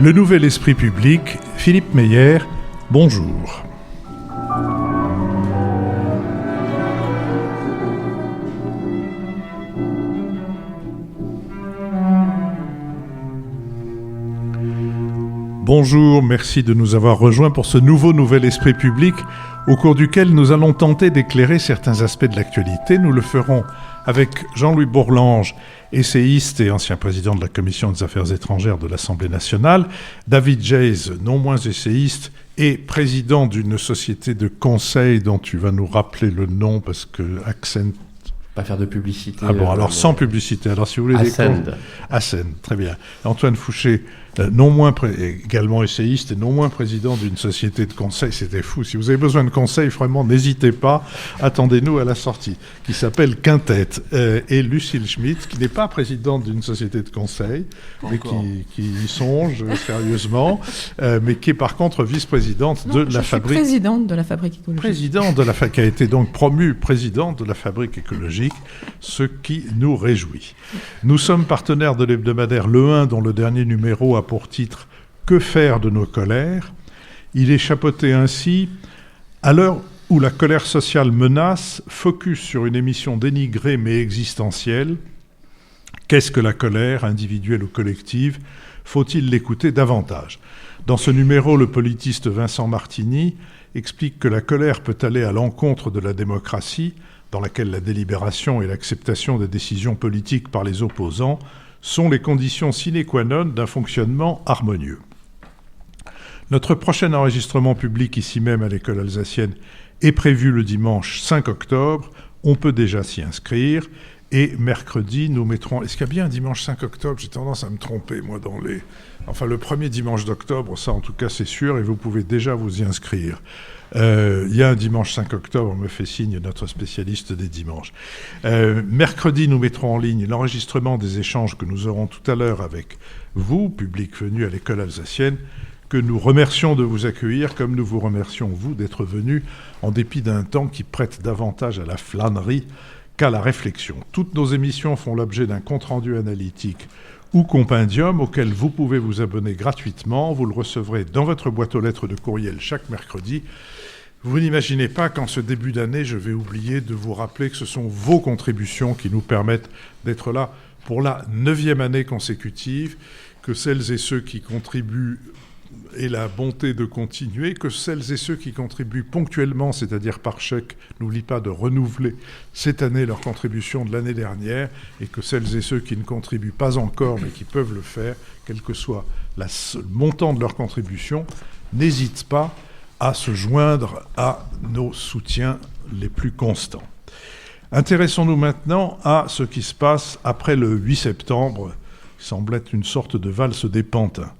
Le Nouvel Esprit Public, Philippe Meyer, bonjour. Bonjour, merci de nous avoir rejoints pour ce Nouvel Esprit Public, au cours duquel nous allons tenter d'éclairer certains aspects de l'actualité. Nous le ferons avec Jean-Louis Bourlange, essayiste et ancien président de la Commission des Affaires étrangères de l'Assemblée nationale, David Jayes, non moins essayiste, et président d'une société de conseil dont tu vas nous rappeler le nom parce que Accent... Pas faire de publicité. Ah bon, alors sans publicité. Alors si vous voulez Ascend, très bien. Antoine Fouché, non moins également essayiste et non moins président d'une société de conseil, c'était fou. Si vous avez besoin de conseils, vraiment, n'hésitez pas, attendez-nous à la sortie, qui s'appelle Quintette. Et Lucille Schmitt, qui n'est pas présidente d'une société de conseil, mais qui y songe sérieusement, mais qui est par contre vice-présidente de la Fabrique. Présidente de la Fabrique écologique. Présidente de la Fabrique, qui a été donc promue présidente de la Fabrique écologique, ce qui nous réjouit. Nous sommes partenaires de l'hebdomadaire Le 1, dont le dernier numéro a pour titre « Que faire de nos colères ?» Il est chapeauté ainsi « À l'heure où la colère sociale menace, focus sur une émission dénigrée mais existentielle. Qu'est-ce que la colère, individuelle ou collective? Faut-il l'écouter davantage ?» Dans ce numéro, le politiste Vincent Martini explique que la colère peut aller à l'encontre de la démocratie, dans laquelle la délibération et l'acceptation des décisions politiques par les opposants sont les conditions sine qua non d'un fonctionnement harmonieux. Notre prochain enregistrement public ici même à l'école alsacienne est prévu le dimanche 5 octobre. On peut déjà s'y inscrire. Et mercredi, nous mettrons... Est-ce qu'il y a bien un dimanche 5 octobre? J'ai tendance à me tromper, moi, dans les... Enfin, le premier dimanche d'octobre, ça, en tout cas, c'est sûr, et vous pouvez déjà vous y inscrire. Il y a un dimanche 5 octobre, me fait signe notre spécialiste des dimanches. Mercredi, nous mettrons en ligne l'enregistrement des échanges que nous aurons tout à l'heure avec vous, public venu à l'école alsacienne, que nous remercions de vous accueillir, comme nous vous remercions, vous, d'être venus, en dépit d'un temps qui prête davantage à la flânerie qu'à la réflexion. Toutes nos émissions font l'objet d'un compte-rendu analytique ou compendium auquel vous pouvez vous abonner gratuitement. Vous le recevrez dans votre boîte aux lettres de courriel chaque mercredi. Vous n'imaginez pas qu'en ce début d'année, je vais oublier de vous rappeler que ce sont vos contributions qui nous permettent d'être là pour la 9e année consécutive, que celles et ceux qui contribuent aient la bonté de continuer, que celles et ceux qui contribuent ponctuellement, c'est-à-dire par chèque, n'oublient pas de renouveler cette année leur contribution de l'année dernière, et que celles et ceux qui ne contribuent pas encore, mais qui peuvent le faire, quel que soit le montant de leur contribution, n'hésitent pas à se joindre à nos soutiens les plus constants. Intéressons-nous maintenant à ce qui se passe après le 8 septembre, qui semble être une sorte de valse des pantins.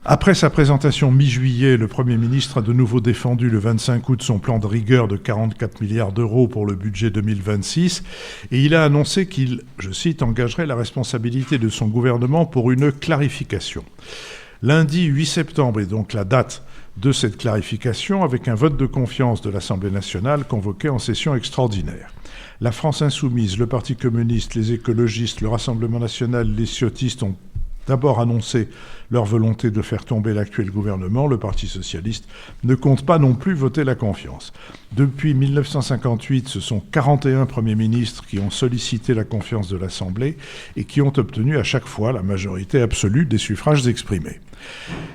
Après sa présentation mi-juillet, le Premier ministre a de nouveau défendu le 25 août son plan de rigueur de 44 milliards d'euros pour le budget 2026 et il a annoncé qu'il, je cite, engagerait la responsabilité de son gouvernement pour une clarification. Lundi 8 septembre est donc la date de cette clarification avec un vote de confiance de l'Assemblée nationale convoqué en session extraordinaire. La France insoumise, le Parti communiste, les écologistes, le Rassemblement national, les ciotistes ont d'abord annoncé leur volonté de faire tomber l'actuel gouvernement. Le Parti socialiste ne compte pas non plus voter la confiance. Depuis 1958, ce sont 41 premiers ministres qui ont sollicité la confiance de l'Assemblée et qui ont obtenu à chaque fois la majorité absolue des suffrages exprimés.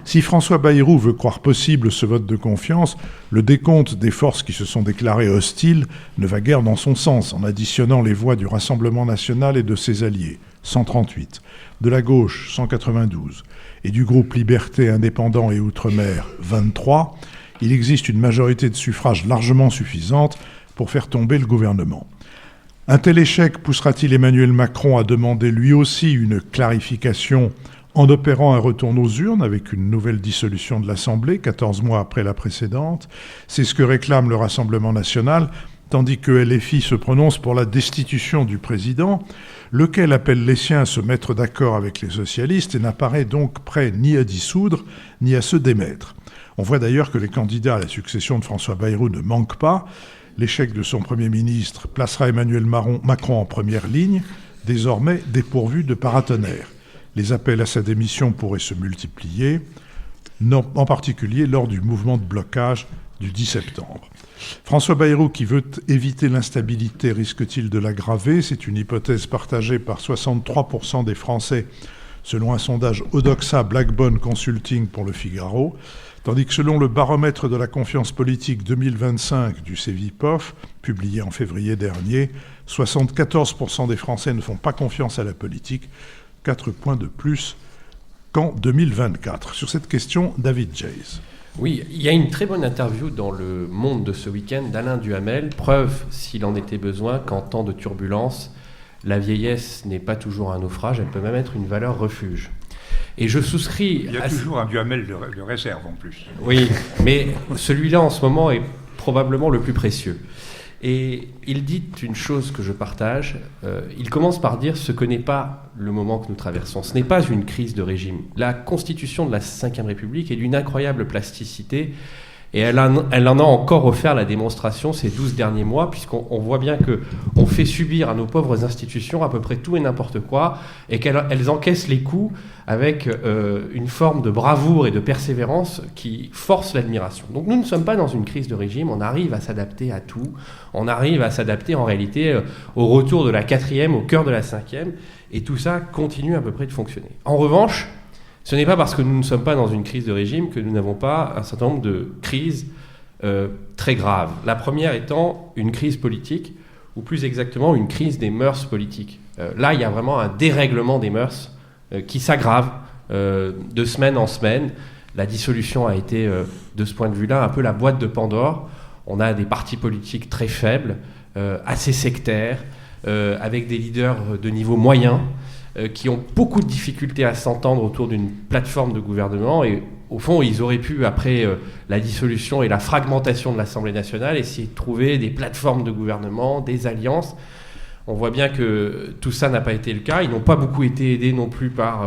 Si François Bayrou veut croire possible ce vote de confiance, le décompte des forces qui se sont déclarées hostiles ne va guère dans son sens en additionnant les voix du Rassemblement national et de ses alliés, 138, de la gauche, 192, et du groupe Liberté, Indépendants et Outre-mer, 23, il existe une majorité de suffrages largement suffisante pour faire tomber le gouvernement. Un tel échec poussera-t-il Emmanuel Macron à demander lui aussi une clarification en opérant un retour aux urnes avec une nouvelle dissolution de l'Assemblée, 14 mois après la précédente? C'est ce que réclame le Rassemblement national, tandis que LFI se prononce pour la destitution du président, lequel appelle les siens à se mettre d'accord avec les socialistes et n'apparaît donc prêt ni à dissoudre, ni à se démettre. On voit d'ailleurs que les candidats à la succession de François Bayrou ne manquent pas. L'échec de son Premier ministre placera Emmanuel Macron en première ligne, désormais dépourvu de paratonnerre. Les appels à sa démission pourraient se multiplier, en particulier lors du mouvement de blocage du 10 septembre. François Bayrou, qui veut éviter l'instabilité, risque-t-il de l'aggraver? C'est une hypothèse partagée par 63% des Français, selon un sondage Odoxa Blackbone Consulting pour Le Figaro, tandis que selon le baromètre de la confiance politique 2025 du Cevipof, publié en février dernier, 74% des Français ne font pas confiance à la politique, 4 points de plus qu'en 2024. Sur cette question, David Jays. Oui, il y a une très bonne interview dans Le Monde de ce week-end d'Alain Duhamel, preuve, s'il en était besoin, qu'en temps de turbulence, la vieillesse n'est pas toujours un naufrage, elle peut même être une valeur refuge. Et je souscris... Il y a toujours un Duhamel de réserve en plus. Oui, mais celui-là en ce moment est probablement le plus précieux. Et il dit une chose que je partage, il commence par dire ce que n'est pas le moment que nous traversons. Ce n'est pas une crise de régime. La constitution de la Ve République est d'une incroyable plasticité et elle en a encore offert la démonstration ces 12 derniers mois, puisqu'on voit bien qu'on fait subir à nos pauvres institutions à peu près tout et n'importe quoi, et qu'elles encaissent les coups avec une forme de bravoure et de persévérance qui force l'admiration. Donc nous ne sommes pas dans une crise de régime, on arrive à s'adapter à tout, on arrive à s'adapter en réalité au retour de la 4e, au cœur de la 5e, et tout ça continue à peu près de fonctionner. En revanche, ce n'est pas parce que nous ne sommes pas dans une crise de régime que nous n'avons pas un certain nombre de crises très graves. La première étant une crise politique, ou plus exactement une crise des mœurs politiques. Là, il y a vraiment un dérèglement des mœurs qui s'aggrave de semaine en semaine. La dissolution a été, de ce point de vue-là, un peu la boîte de Pandore. On a des partis politiques très faibles, assez sectaires, avec des leaders de niveau moyen, qui ont beaucoup de difficultés à s'entendre autour d'une plateforme de gouvernement. Et au fond, ils auraient pu, après la dissolution et la fragmentation de l'Assemblée nationale, essayer de trouver des plateformes de gouvernement, des alliances. On voit bien que tout ça n'a pas été le cas. Ils n'ont pas beaucoup été aidés non plus par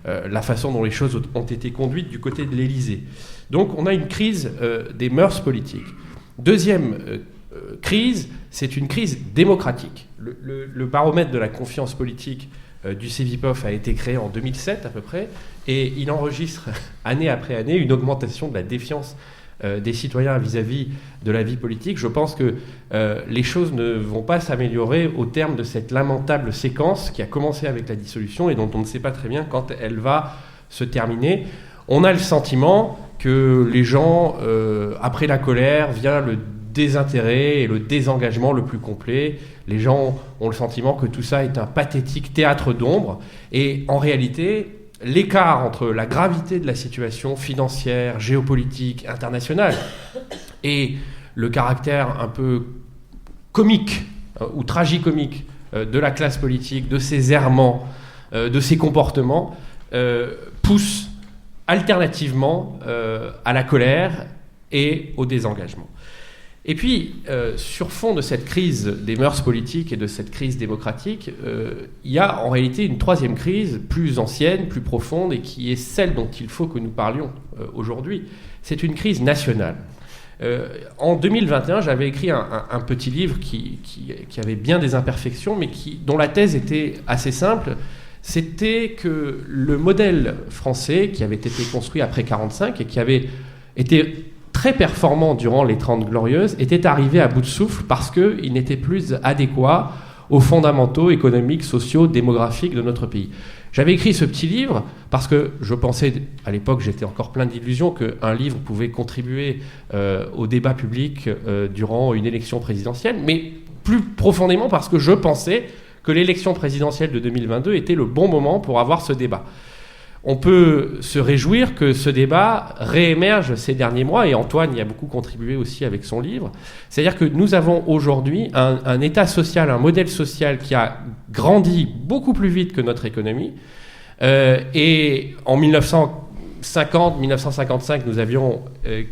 la façon dont les choses ont été conduites du côté de l'Élysée. Donc on a une crise des mœurs politiques. Deuxième crise, c'est une crise démocratique. Le baromètre de la confiance politique du Cevipof a été créé en 2007 à peu près, et il enregistre année après année une augmentation de la défiance des citoyens vis-à-vis de la vie politique. Je pense que les choses ne vont pas s'améliorer au terme de cette lamentable séquence qui a commencé avec la dissolution et dont on ne sait pas très bien quand elle va se terminer. On a le sentiment que les gens, après la colère, vient le désintérêt et le désengagement le plus complet. Les gens ont le sentiment que tout ça est un pathétique théâtre d'ombre. Et en réalité, l'écart entre la gravité de la situation financière, géopolitique, internationale et le caractère un peu comique ou tragicomique de la classe politique, de ses errements, de ses comportements, pousse alternativement à la colère et au désengagement. Et puis, sur fond de cette crise des mœurs politiques et de cette crise démocratique, il y a en réalité une troisième crise, plus ancienne, plus profonde, et qui est celle dont il faut que nous parlions aujourd'hui. C'est une crise nationale. En 2021, j'avais écrit un petit livre qui avait bien des imperfections, mais dont la thèse était assez simple. C'était que le modèle français, qui avait été construit après 1945 et qui avait été très performant durant les 30 Glorieuses, était arrivé à bout de souffle parce qu'il n'était plus adéquat aux fondamentaux économiques, sociaux, démographiques de notre pays. J'avais écrit ce petit livre parce que je pensais, à l'époque j'étais encore plein d'illusions, qu'un livre pouvait contribuer au débat public durant une élection présidentielle, mais plus profondément parce que je pensais que l'élection présidentielle de 2022 était le bon moment pour avoir ce débat. On peut se réjouir que ce débat réémerge ces derniers mois, et Antoine y a beaucoup contribué aussi avec son livre. C'est-à-dire que nous avons aujourd'hui un État social, un modèle social qui a grandi beaucoup plus vite que notre économie. Et en 1950-1955, nous avions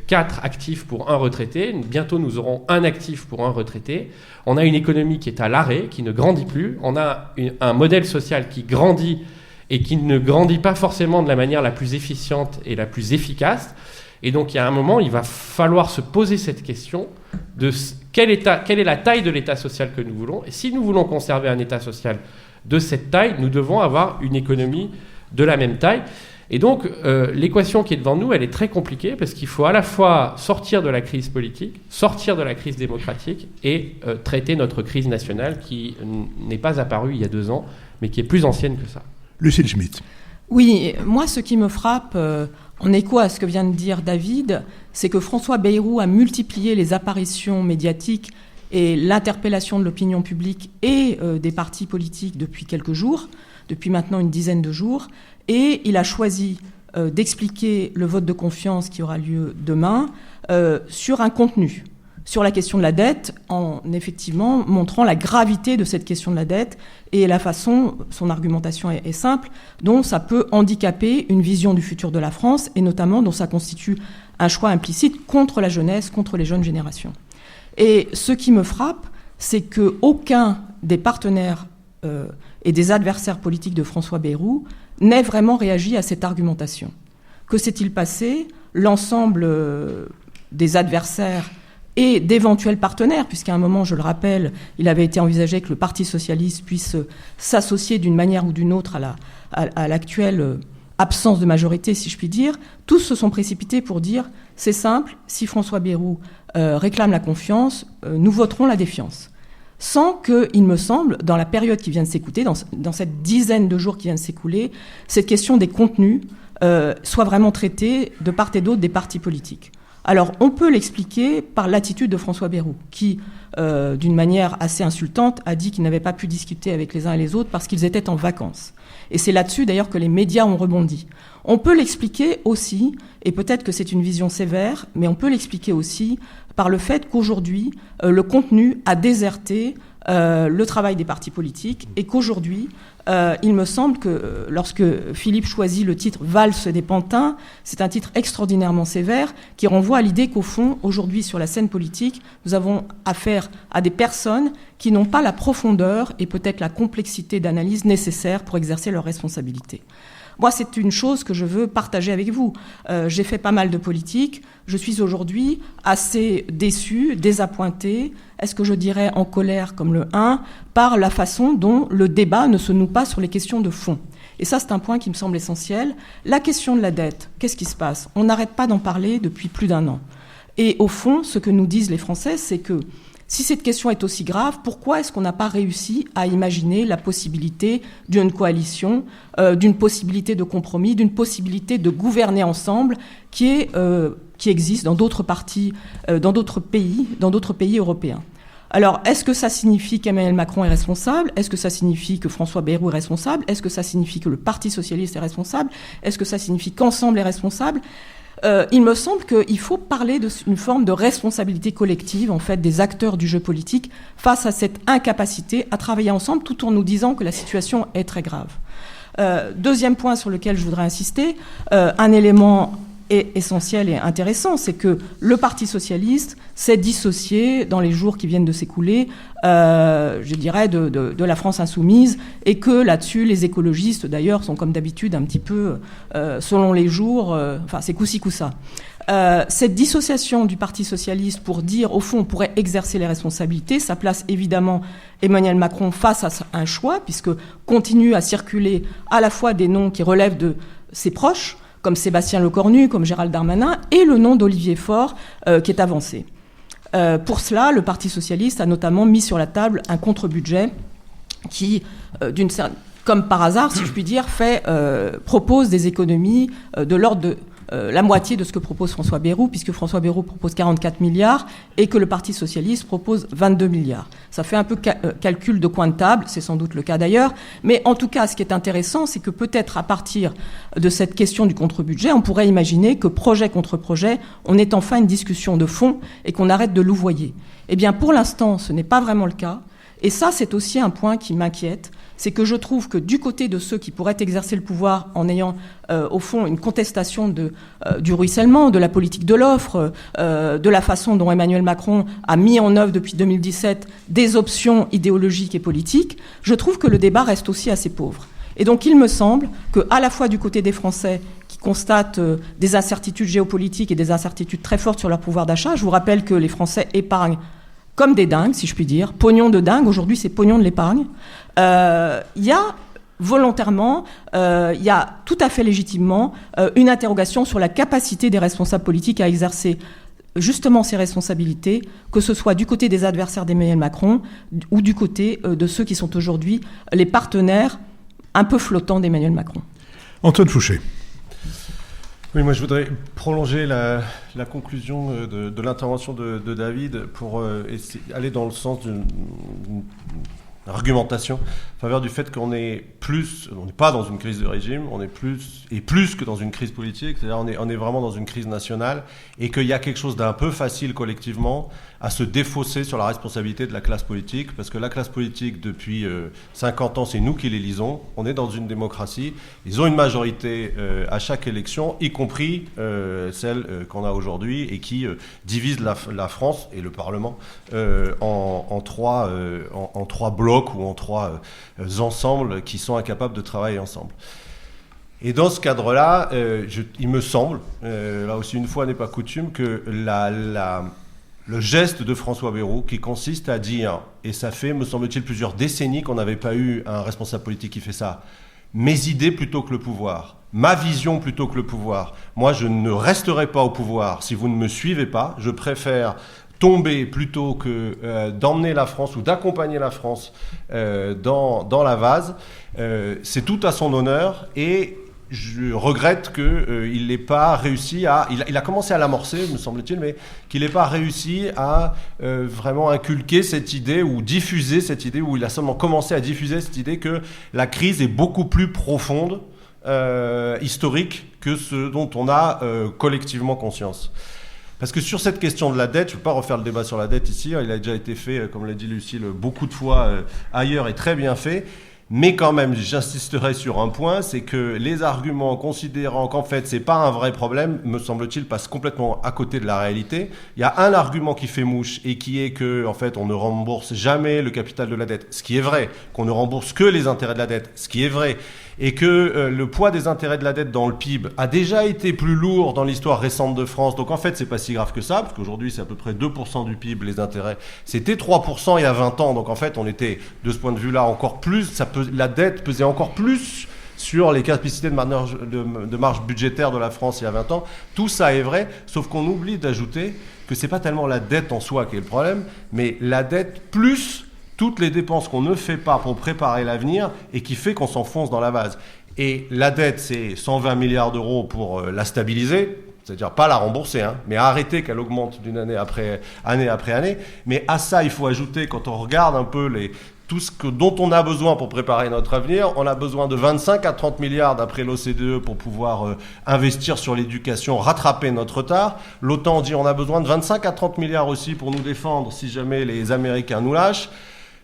4 actifs pour 1 retraité. Bientôt, nous aurons 1 actif pour 1 retraité. On a une économie qui est à l'arrêt, qui ne grandit plus. On a un modèle social qui grandit et qui ne grandit pas forcément de la manière la plus efficiente et la plus efficace. Et donc, il y a un moment, il va falloir se poser cette question de quelle est la taille de l'État social que nous voulons. Et si nous voulons conserver un État social de cette taille, nous devons avoir une économie de la même taille. Et donc, l'équation qui est devant nous, elle est très compliquée parce qu'il faut à la fois sortir de la crise politique, sortir de la crise démocratique et traiter notre crise nationale qui n'est pas apparue il y a 2 ans, mais qui est plus ancienne que ça. Lucile Schmitt. Oui, moi, ce qui me frappe, en écho à ce que vient de dire David, c'est que François Bayrou a multiplié les apparitions médiatiques et l'interpellation de l'opinion publique et des partis politiques depuis quelques jours, depuis maintenant une dizaine de jours, et il a choisi d'expliquer le vote de confiance qui aura lieu demain sur un contenu, sur la question de la dette, en effectivement montrant la gravité de cette question de la dette et la façon, son argumentation est simple, dont ça peut handicaper une vision du futur de la France et notamment dont ça constitue un choix implicite contre la jeunesse, contre les jeunes générations. Et ce qui me frappe, c'est qu'aucun des partenaires et des adversaires politiques de François Bayrou n'ait vraiment réagi à cette argumentation. Que s'est-il passé ? L'ensemble des adversaires et d'éventuels partenaires, puisqu'à un moment, je le rappelle, il avait été envisagé que le Parti socialiste puisse s'associer d'une manière ou d'une autre à l'actuelle absence de majorité, si je puis dire, tous se sont précipités pour dire « c'est simple, si François Bayrou réclame la confiance, nous voterons la défiance ». Sans que, il me semble, dans la période qui vient de s'écouter, dans cette dizaine de jours qui vient de s'écouler, cette question des contenus soit vraiment traitée de part et d'autre des partis politiques. Alors, on peut l'expliquer par l'attitude de François Bayrou, qui, d'une manière assez insultante, a dit qu'il n'avait pas pu discuter avec les uns et les autres parce qu'ils étaient en vacances. Et c'est là-dessus, d'ailleurs, que les médias ont rebondi. On peut l'expliquer aussi, et peut-être que c'est une vision sévère, mais on peut l'expliquer aussi par le fait qu'aujourd'hui, le contenu a déserté le travail des partis politiques et qu'aujourd'hui, il me semble que lorsque Philippe choisit le titre « Valse des pantins », c'est un titre extraordinairement sévère qui renvoie à l'idée qu'au fond, aujourd'hui, sur la scène politique, nous avons affaire à des personnes qui n'ont pas la profondeur et peut-être la complexité d'analyse nécessaire pour exercer leurs responsabilités. Moi, c'est une chose que je veux partager avec vous. J'ai fait pas mal de politique. Je suis aujourd'hui assez déçue, désappointée, est-ce que je dirais en colère comme le 1, par la façon dont le débat ne se noue pas sur les questions de fond. Et ça, c'est un point qui me semble essentiel. La question de la dette, qu'est-ce qui se passe ? On n'arrête pas d'en parler depuis plus d'1 an. Et au fond, ce que nous disent les Français, c'est que si cette question est aussi grave, pourquoi est-ce qu'on n'a pas réussi à imaginer la possibilité d'une coalition, d'une possibilité de compromis, d'une possibilité de gouverner ensemble qui existe dans d'autres partis, dans d'autres pays européens ? Alors, est-ce que ça signifie qu'Emmanuel Macron est responsable ? Est-ce que ça signifie que François Bayrou est responsable ? Est-ce que ça signifie que le Parti socialiste est responsable ? Est-ce que ça signifie qu'Ensemble est responsable ? Il me semble qu'il faut parler d'une forme de responsabilité collective, en fait, des acteurs du jeu politique face à cette incapacité à travailler ensemble tout en nous disant que la situation est très grave. Deuxième point sur lequel je voudrais insister, un élément essentiel et intéressant, c'est que le Parti socialiste s'est dissocié dans les jours qui viennent de s'écouler, je dirais, de la France insoumise, et que là-dessus, les écologistes, d'ailleurs, sont comme d'habitude un petit peu, selon les jours, enfin, c'est coup-ci, coup-ça. Cette dissociation du Parti socialiste pour dire, au fond, on pourrait exercer les responsabilités, ça place évidemment Emmanuel Macron face à un choix, puisque continue à circuler à la fois des noms qui relèvent de ses proches, comme Sébastien Lecornu, comme Gérald Darmanin, et le nom d'Olivier Faure qui est avancé. Pour cela, le Parti socialiste a notamment mis sur la table un contre-budget qui, comme par hasard, si je puis dire, propose des économies de l'ordre de la moitié de ce que propose François Bayrou, puisque François Bayrou propose 44 milliards et que le Parti socialiste propose 22 milliards. Ça fait un peu calcul de coin de table, c'est sans doute le cas d'ailleurs, mais en tout cas, ce qui est intéressant, c'est que peut-être à partir de cette question du contre-budget, on pourrait imaginer que projet contre projet, on ait enfin une discussion de fond et qu'on arrête de louvoyer. Eh bien, pour l'instant, ce n'est pas vraiment le cas, et ça, c'est aussi un point qui m'inquiète, c'est que je trouve que du côté de ceux qui pourraient exercer le pouvoir en ayant, au fond, une contestation du ruissellement, de la politique de l'offre, de la façon dont Emmanuel Macron a mis en œuvre depuis 2017 des options idéologiques et politiques, je trouve que le débat reste aussi assez pauvre. Et donc, il me semble qu'à la fois du côté des Français qui constatent des incertitudes géopolitiques et des incertitudes très fortes sur leur pouvoir d'achat, je vous rappelle que les Français épargnent comme des dingues, si je puis dire. Pognon de dingue, aujourd'hui c'est pognon de l'épargne. Il y a volontairement, il y a tout à fait légitimement une interrogation sur la capacité des responsables politiques à exercer justement ces responsabilités, que ce soit du côté des adversaires d'Emmanuel Macron ou du côté de ceux qui sont aujourd'hui les partenaires un peu flottants d'Emmanuel Macron. Antoine Fouché. Oui, moi je voudrais prolonger la conclusion de l'intervention de David pour aller dans le sens d'une argumentation en faveur du fait qu'on n'est pas dans une crise de régime, on est plus que dans une crise politique, c'est-à-dire on est vraiment dans une crise nationale et qu'il y a quelque chose d'un peu facile collectivement à se défausser sur la responsabilité de la classe politique, parce que la classe politique, depuis 50 ans, c'est nous qui l'élisons, on est dans une démocratie, ils ont une majorité à chaque élection, y compris celle qu'on a aujourd'hui et qui divise la France et le Parlement en trois blocs ou en trois ensembles qui sont incapables de travailler ensemble. Et dans ce cadre-là, il me semble, là aussi une fois n'est pas coutume, que le geste de François Bayrou qui consiste à dire, et ça fait, me semble-t-il, plusieurs décennies qu'on n'avait pas eu un responsable politique qui fait ça, mes idées plutôt que le pouvoir, ma vision plutôt que le pouvoir. Moi, je ne resterai pas au pouvoir si vous ne me suivez pas. Je préfère tomber plutôt que d'emmener la France ou d'accompagner la France dans la vase. C'est tout à son honneur et je regrette qu'il n'ait pas réussi à... Il a commencé à l'amorcer, me semble-t-il, mais qu'il n'ait pas réussi à vraiment inculquer cette idée ou diffuser cette idée, ou il a seulement commencé à diffuser cette idée que la crise est beaucoup plus profonde, historique, que ce dont on a collectivement conscience. Parce que sur cette question de la dette, je ne vais pas refaire le débat sur la dette ici, il a déjà été fait, comme l'a dit Lucile, beaucoup de fois ailleurs et très bien fait. Mais quand même, j'insisterai sur un point, c'est que les arguments considérant qu'en fait, c'est pas un vrai problème, me semble-t-il, passent complètement à côté de la réalité. Il y a un argument qui fait mouche et qui est que, en fait, on ne rembourse jamais le capital de la dette, ce qui est vrai, qu'on ne rembourse que les intérêts de la dette, ce qui est vrai, et que le poids des intérêts de la dette dans le PIB a déjà été plus lourd dans l'histoire récente de France. Donc en fait, c'est pas si grave que ça, parce qu'aujourd'hui, c'est à peu près 2% du PIB, les intérêts. C'était 3% il y a 20 ans. Donc en fait, on était, de ce point de vue-là, encore plus, la dette pesait encore plus sur les capacités de marge budgétaire de la France il y a 20 ans. Tout ça est vrai, sauf qu'on oublie d'ajouter que c'est pas tellement la dette en soi qui est le problème, mais la dette plus toutes les dépenses qu'on ne fait pas pour préparer l'avenir et qui fait qu'on s'enfonce dans la vase. Et la dette, c'est 120 milliards d'euros pour la stabiliser, c'est-à-dire pas la rembourser, mais arrêter qu'elle augmente d'une année après année. Mais à ça, il faut ajouter, quand on regarde un peu tout ce dont on a besoin pour préparer notre avenir, on a besoin de 25 à 30 milliards d'après l'OCDE pour pouvoir investir sur l'éducation, rattraper notre retard. L'OTAN dit on a besoin de 25 à 30 milliards aussi pour nous défendre si jamais les Américains nous lâchent.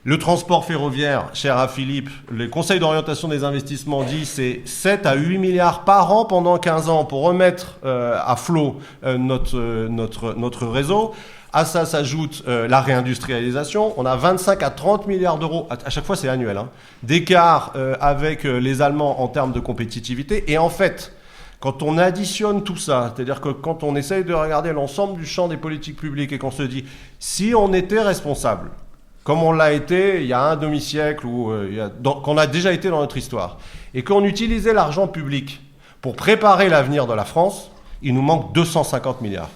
Le transport ferroviaire, cher à Philippe, le Conseil d'orientation des investissements dit c'est 7 à 8 milliards par an pendant 15 ans pour remettre à flot notre réseau. À ça s'ajoute la réindustrialisation. On a 25 à 30 milliards d'euros, à chaque fois c'est annuel, d'écart avec les Allemands en termes de compétitivité. Et en fait, quand on additionne tout ça, c'est-à-dire que quand on essaye de regarder l'ensemble du champ des politiques publiques et qu'on se dit si on était responsable, comme on l'a été il y a un demi-siècle, qu'on a déjà été dans notre histoire, et qu'on utilisait l'argent public pour préparer l'avenir de la France, il nous manque 250 milliards.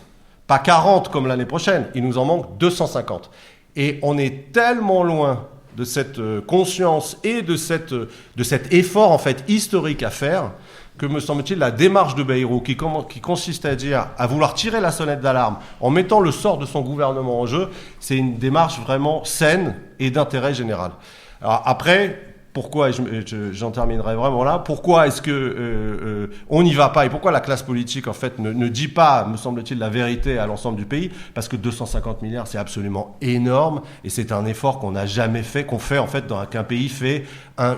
Pas 40 comme l'année prochaine, il nous en manque 250. Et on est tellement loin de cette conscience et de cet effort en fait historique à faire, que me semble-t-il la démarche de Bayrou qui consiste à vouloir tirer la sonnette d'alarme en mettant le sort de son gouvernement en jeu, c'est une démarche vraiment saine et d'intérêt général. Alors après, pourquoi, j'en terminerai vraiment là, pourquoi est-ce que on n'y va pas et pourquoi la classe politique en fait ne dit pas, me semble-t-il, la vérité à l'ensemble du pays? Parce que 250 milliards c'est absolument énorme et c'est un effort qu'on n'a jamais fait, qu'on fait en fait qu'un pays fait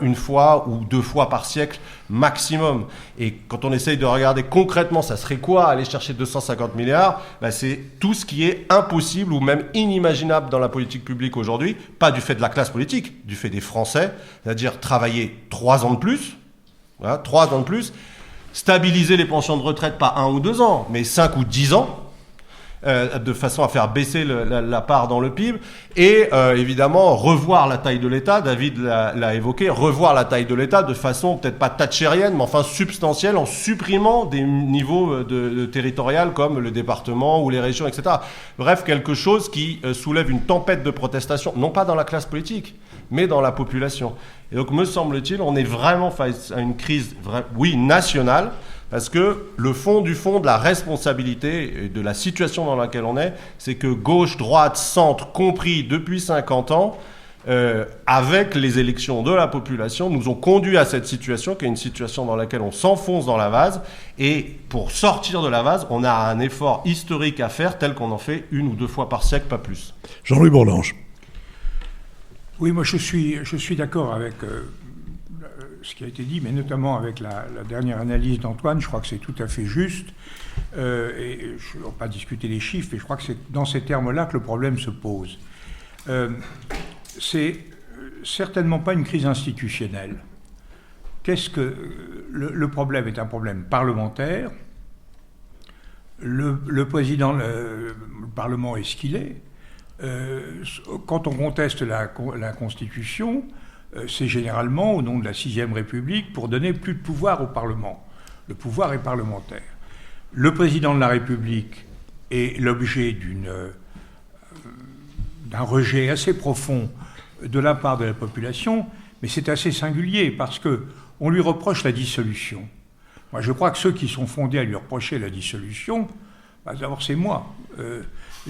une fois ou 2 fois par siècle maximum. Et quand on essaye de regarder concrètement ça serait quoi aller chercher 250 milliards, c'est tout ce qui est impossible ou même inimaginable dans la politique publique aujourd'hui, pas du fait de la classe politique, du fait des Français, c'est-à-dire travailler 3 ans de plus, 3 ans de plus, stabiliser les pensions de retraite pas 1 ou 2 ans, mais 5 ou 10 ans, de façon à faire baisser la part dans le PIB, et évidemment revoir la taille de l'État. David l'a évoqué, revoir la taille de l'État de façon peut-être pas thatchérienne, mais enfin substantielle, en supprimant des niveaux de territorial comme le département ou les régions, etc. Bref, quelque chose qui soulève une tempête de protestation, non pas dans la classe politique, mais dans la population. Et donc, me semble-t-il, on est vraiment face à une crise, nationale, parce que le fond du fond de la responsabilité et de la situation dans laquelle on est, c'est que gauche, droite, centre, compris depuis 50 ans, avec les élections de la population, nous ont conduit à cette situation, qui est une situation dans laquelle on s'enfonce dans la vase. Et pour sortir de la vase, on a un effort historique à faire, tel qu'on en fait 1 ou 2 fois par siècle, pas plus. Jean-Louis Bourlanges. Oui, moi je suis d'accord avec ce qui a été dit, mais notamment avec la dernière analyse d'Antoine. Je crois que c'est tout à fait juste. Et je ne vais pas discuter les chiffres, mais je crois que c'est dans ces termes-là que le problème se pose. C'est certainement pas une crise institutionnelle. Qu'est-ce que le problème est un problème parlementaire. Le président, le Parlement est ce qu'il est. Quand on conteste la Constitution, c'est généralement au nom de la 6e République pour donner plus de pouvoir au Parlement. Le pouvoir est parlementaire. Le président de la République est l'objet d'un rejet assez profond de la part de la population, mais c'est assez singulier parce qu'on lui reproche la dissolution. Moi, je crois que ceux qui sont fondés à lui reprocher la dissolution, d'abord c'est moi,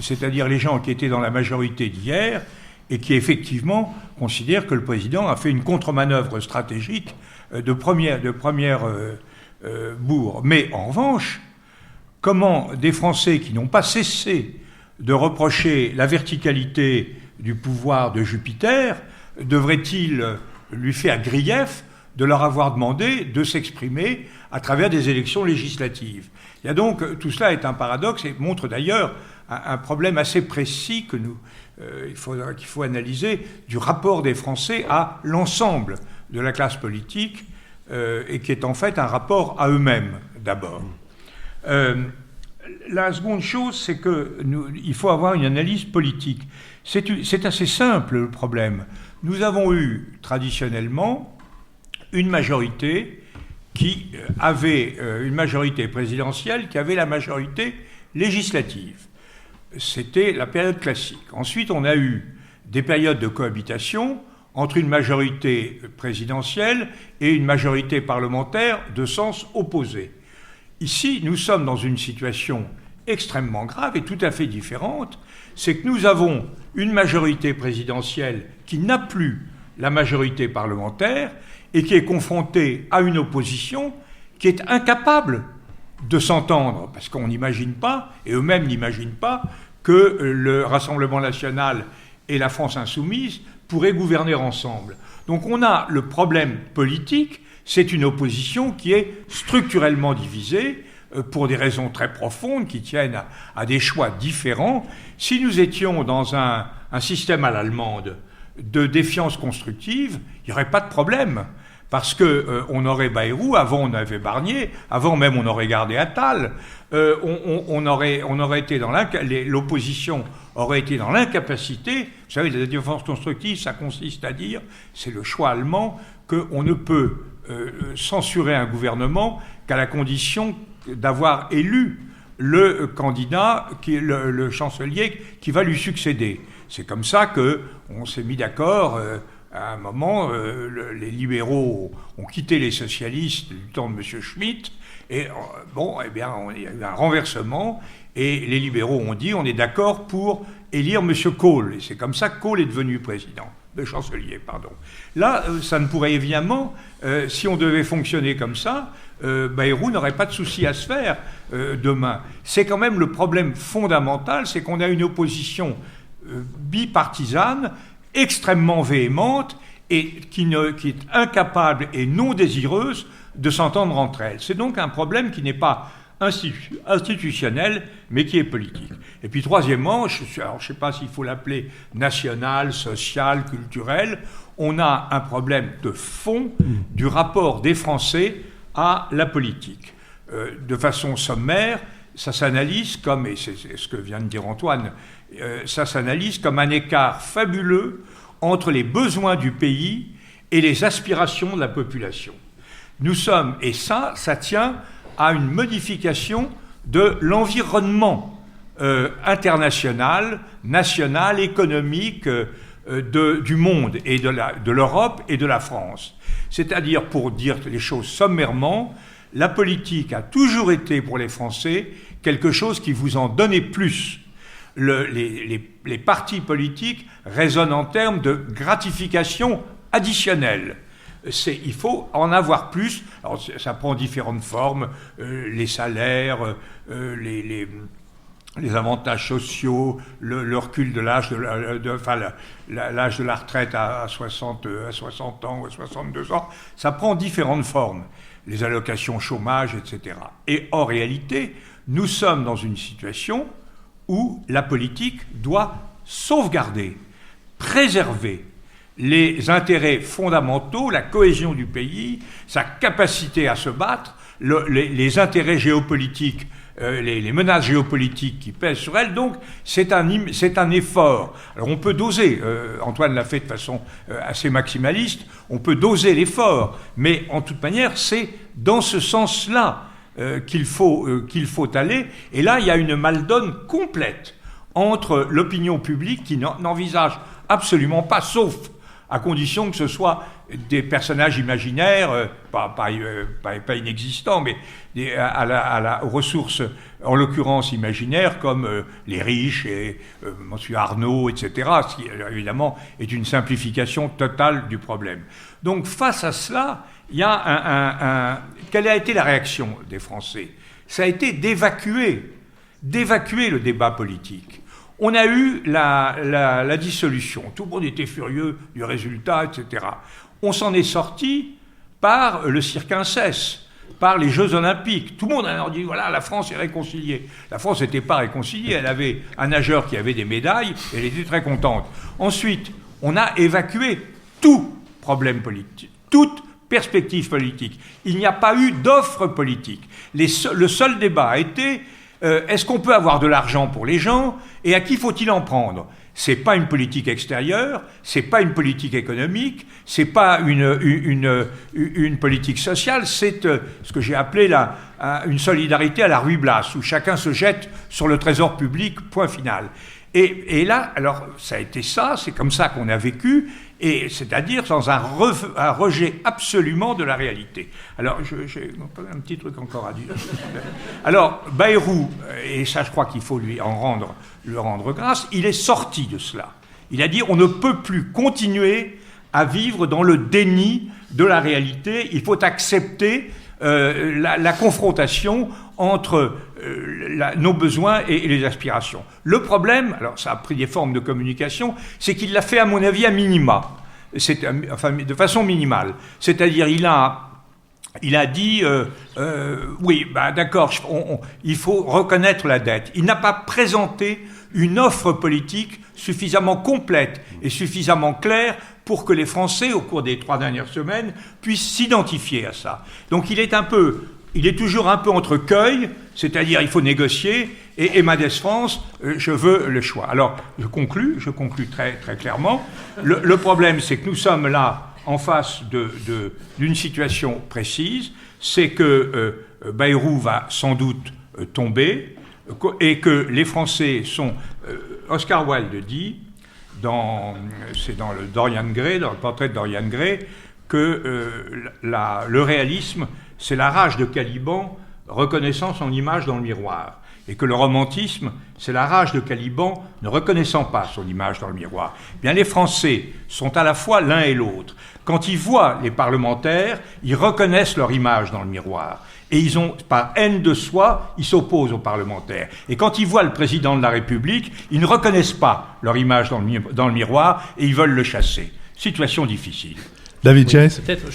c'est-à-dire les gens qui étaient dans la majorité d'hier et qui effectivement considèrent que le président a fait une contre-manœuvre stratégique de première bourre. Mais en revanche, comment des Français qui n'ont pas cessé de reprocher la verticalité du pouvoir de Jupiter devraient-ils lui faire grief de leur avoir demandé de s'exprimer à travers des élections législatives? Il y a donc, tout cela est un paradoxe et montre d'ailleurs un problème assez précis qu'il faut analyser du rapport des Français à l'ensemble de la classe politique et qui est en fait un rapport à eux-mêmes d'abord. La seconde chose, c'est qu'il faut avoir une analyse politique. C'est assez simple le problème. Nous avons eu traditionnellement une majorité qui avait une majorité présidentielle qui avait la majorité législative. C'était la période classique. Ensuite, on a eu des périodes de cohabitation entre une majorité présidentielle et une majorité parlementaire de sens opposé. Ici, nous sommes dans une situation extrêmement grave et tout à fait différente. C'est que nous avons une majorité présidentielle qui n'a plus la majorité parlementaire et qui est confrontée à une opposition qui est incapable de s'entendre, parce qu'on n'imagine pas, et eux-mêmes n'imaginent pas, que le Rassemblement national et la France insoumise pourraient gouverner ensemble. Donc on a le problème politique, c'est une opposition qui est structurellement divisée pour des raisons très profondes qui tiennent à des choix différents. Si nous étions dans un système à l'allemande de défiance constructive, il n'y aurait pas de problème. Parce qu'on aurait Bayrou, avant on avait Barnier, avant même on aurait gardé Attal, on aurait été dans l'opposition aurait été dans l'incapacité. Vous savez, la défense constructive, ça consiste à dire, c'est le choix allemand, qu'on ne peut censurer un gouvernement qu'à la condition d'avoir élu le candidat, le chancelier qui va lui succéder. C'est comme ça qu'on s'est mis d'accord. À un moment, les libéraux ont quitté les socialistes du temps de M. Schmitt, et il y a eu un renversement, et les libéraux ont dit on est d'accord pour élire M. Kohl, et c'est comme ça que Kohl est devenu chancelier. Là, ça ne pourrait évidemment, si on devait fonctionner comme ça, Bayrou n'aurait pas de souci à se faire demain. C'est quand même le problème fondamental, c'est qu'on a une opposition bipartisane, extrêmement véhémente et qui est incapable et non désireuse de s'entendre entre elles. C'est donc un problème qui n'est pas institutionnel, mais qui est politique. Et puis troisièmement, je ne sais pas s'il faut l'appeler national, social, culturel, on a un problème de fond du rapport des Français à la politique. De façon sommaire, ça s'analyse comme, et c'est ce que vient de dire Antoine, ça s'analyse comme un écart fabuleux entre les besoins du pays et les aspirations de la population. Nous sommes, et ça tient à une modification de l'environnement international, national, économique du monde et de l'Europe et de la France. C'est-à-dire, pour dire les choses sommairement, la politique a toujours été pour les Français quelque chose qui vous en donnait plus. Les partis politiques raisonnent en termes de gratification additionnelle. Il faut en avoir plus. Alors, ça prend différentes formes, les salaires, les avantages sociaux, le recul de l'âge l'âge de la retraite à 60 ans ou à 62 ans. Ça prend différentes formes. Les allocations chômage, etc. Et en réalité, nous sommes dans une situation où la politique doit sauvegarder, préserver les intérêts fondamentaux, la cohésion du pays, sa capacité à se battre, les intérêts géopolitiques, les menaces géopolitiques qui pèsent sur elle. Donc, c'est un effort. Alors, on peut doser, Antoine l'a fait de façon assez maximaliste, on peut doser l'effort, mais en toute manière, c'est dans ce sens-là qu'il faut aller. Et là, il y a une maldonne complète entre l'opinion publique qui n'envisage absolument pas, sauf à condition que ce soit des personnages imaginaires, pas inexistants, mais aux ressources, en l'occurrence imaginaires, comme les riches et M. Arnaud, etc., ce qui, évidemment, est une simplification totale du problème. Donc, face à cela, il y a quelle a été la réaction des Français? Ça a été d'évacuer le débat politique. On a eu la dissolution. Tout le monde était furieux du résultat, etc. On s'en est sorti par le cirque inceste, par les Jeux Olympiques. Tout le monde a dit, voilà, la France est réconciliée. La France n'était pas réconciliée. Elle avait un nageur qui avait des médailles, et elle était très contente. Ensuite, on a évacué tout problème politique, toute perspective politique. Il n'y a pas eu d'offre politique. Le seul débat a été... est-ce qu'on peut avoir de l'argent pour les gens et à qui faut-il en prendre? C'est pas une politique extérieure, c'est pas une politique économique, c'est pas une politique sociale, c'est ce que j'ai appelé une solidarité à la Ruy Blas, où chacun se jette sur le trésor public, point final. Et là, alors, ça a été ça, c'est comme ça qu'on a vécu, et c'est-à-dire dans un rejet absolument de la réalité. Alors, j'ai un petit truc encore à dire. Alors, Bayrou, et ça je crois qu'il faut lui rendre grâce, il est sorti de cela. Il a dit on ne peut plus continuer à vivre dans le déni de la réalité, il faut accepter la confrontation entre nos besoins et les aspirations. Le problème, alors ça a pris des formes de communication, c'est qu'il l'a fait à mon avis à minima, de façon minimale. C'est-à-dire il a dit oui, d'accord, il faut reconnaître la dette. Il n'a pas présenté une offre politique suffisamment complète et suffisamment claire pour que les Français, au cours des 3 dernières semaines, puissent s'identifier à ça. Donc il est toujours un peu entre cueil, c'est-à-dire il faut négocier, et Mendes France, je veux le choix. Alors, je conclus très, très clairement. Le problème, c'est que nous sommes là en face d'une situation précise, c'est que Bayrou va sans doute tomber, et que les Français sont... Oscar Wilde dit, c'est dans le Dorian Gray, dans le portrait de Dorian Gray, que le réalisme, c'est la rage de Caliban reconnaissant son image dans le miroir. Et que le romantisme, c'est la rage de Caliban ne reconnaissant pas son image dans le miroir. Eh bien, les Français sont à la fois l'un et l'autre. Quand ils voient les parlementaires, ils reconnaissent leur image dans le miroir. Et par haine de soi, ils s'opposent aux parlementaires. Et quand ils voient le président de la République, ils ne reconnaissent pas leur image dans le miroir et ils veulent le chasser. Situation difficile. David Chase. Peut-être,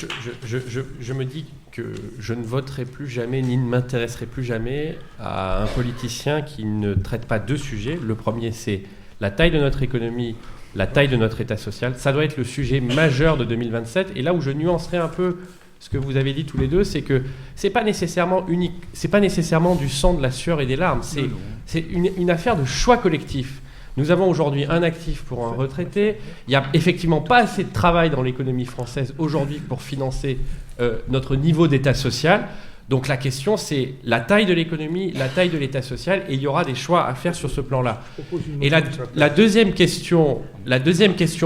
je me dis que je ne voterai plus jamais ni ne m'intéresserai plus jamais à un politicien qui ne traite pas 2 sujets. Le premier, c'est la taille de notre économie, la taille de notre État social. Ça doit être le sujet majeur de 2027. Et là où je nuancerai un peu ce que vous avez dit tous les deux, c'est que c'est pas nécessairement unique, c'est pas nécessairement du sang, de la sueur et des larmes, c'est une affaire de choix collectif. Nous avons aujourd'hui un actif pour un retraité. Il n'y a effectivement pas assez de travail dans l'économie française aujourd'hui pour financer notre niveau d'état social. Donc la question, c'est la taille de l'économie, la taille de l'état social, et il y aura des choix à faire sur ce plan-là. Et la deuxième question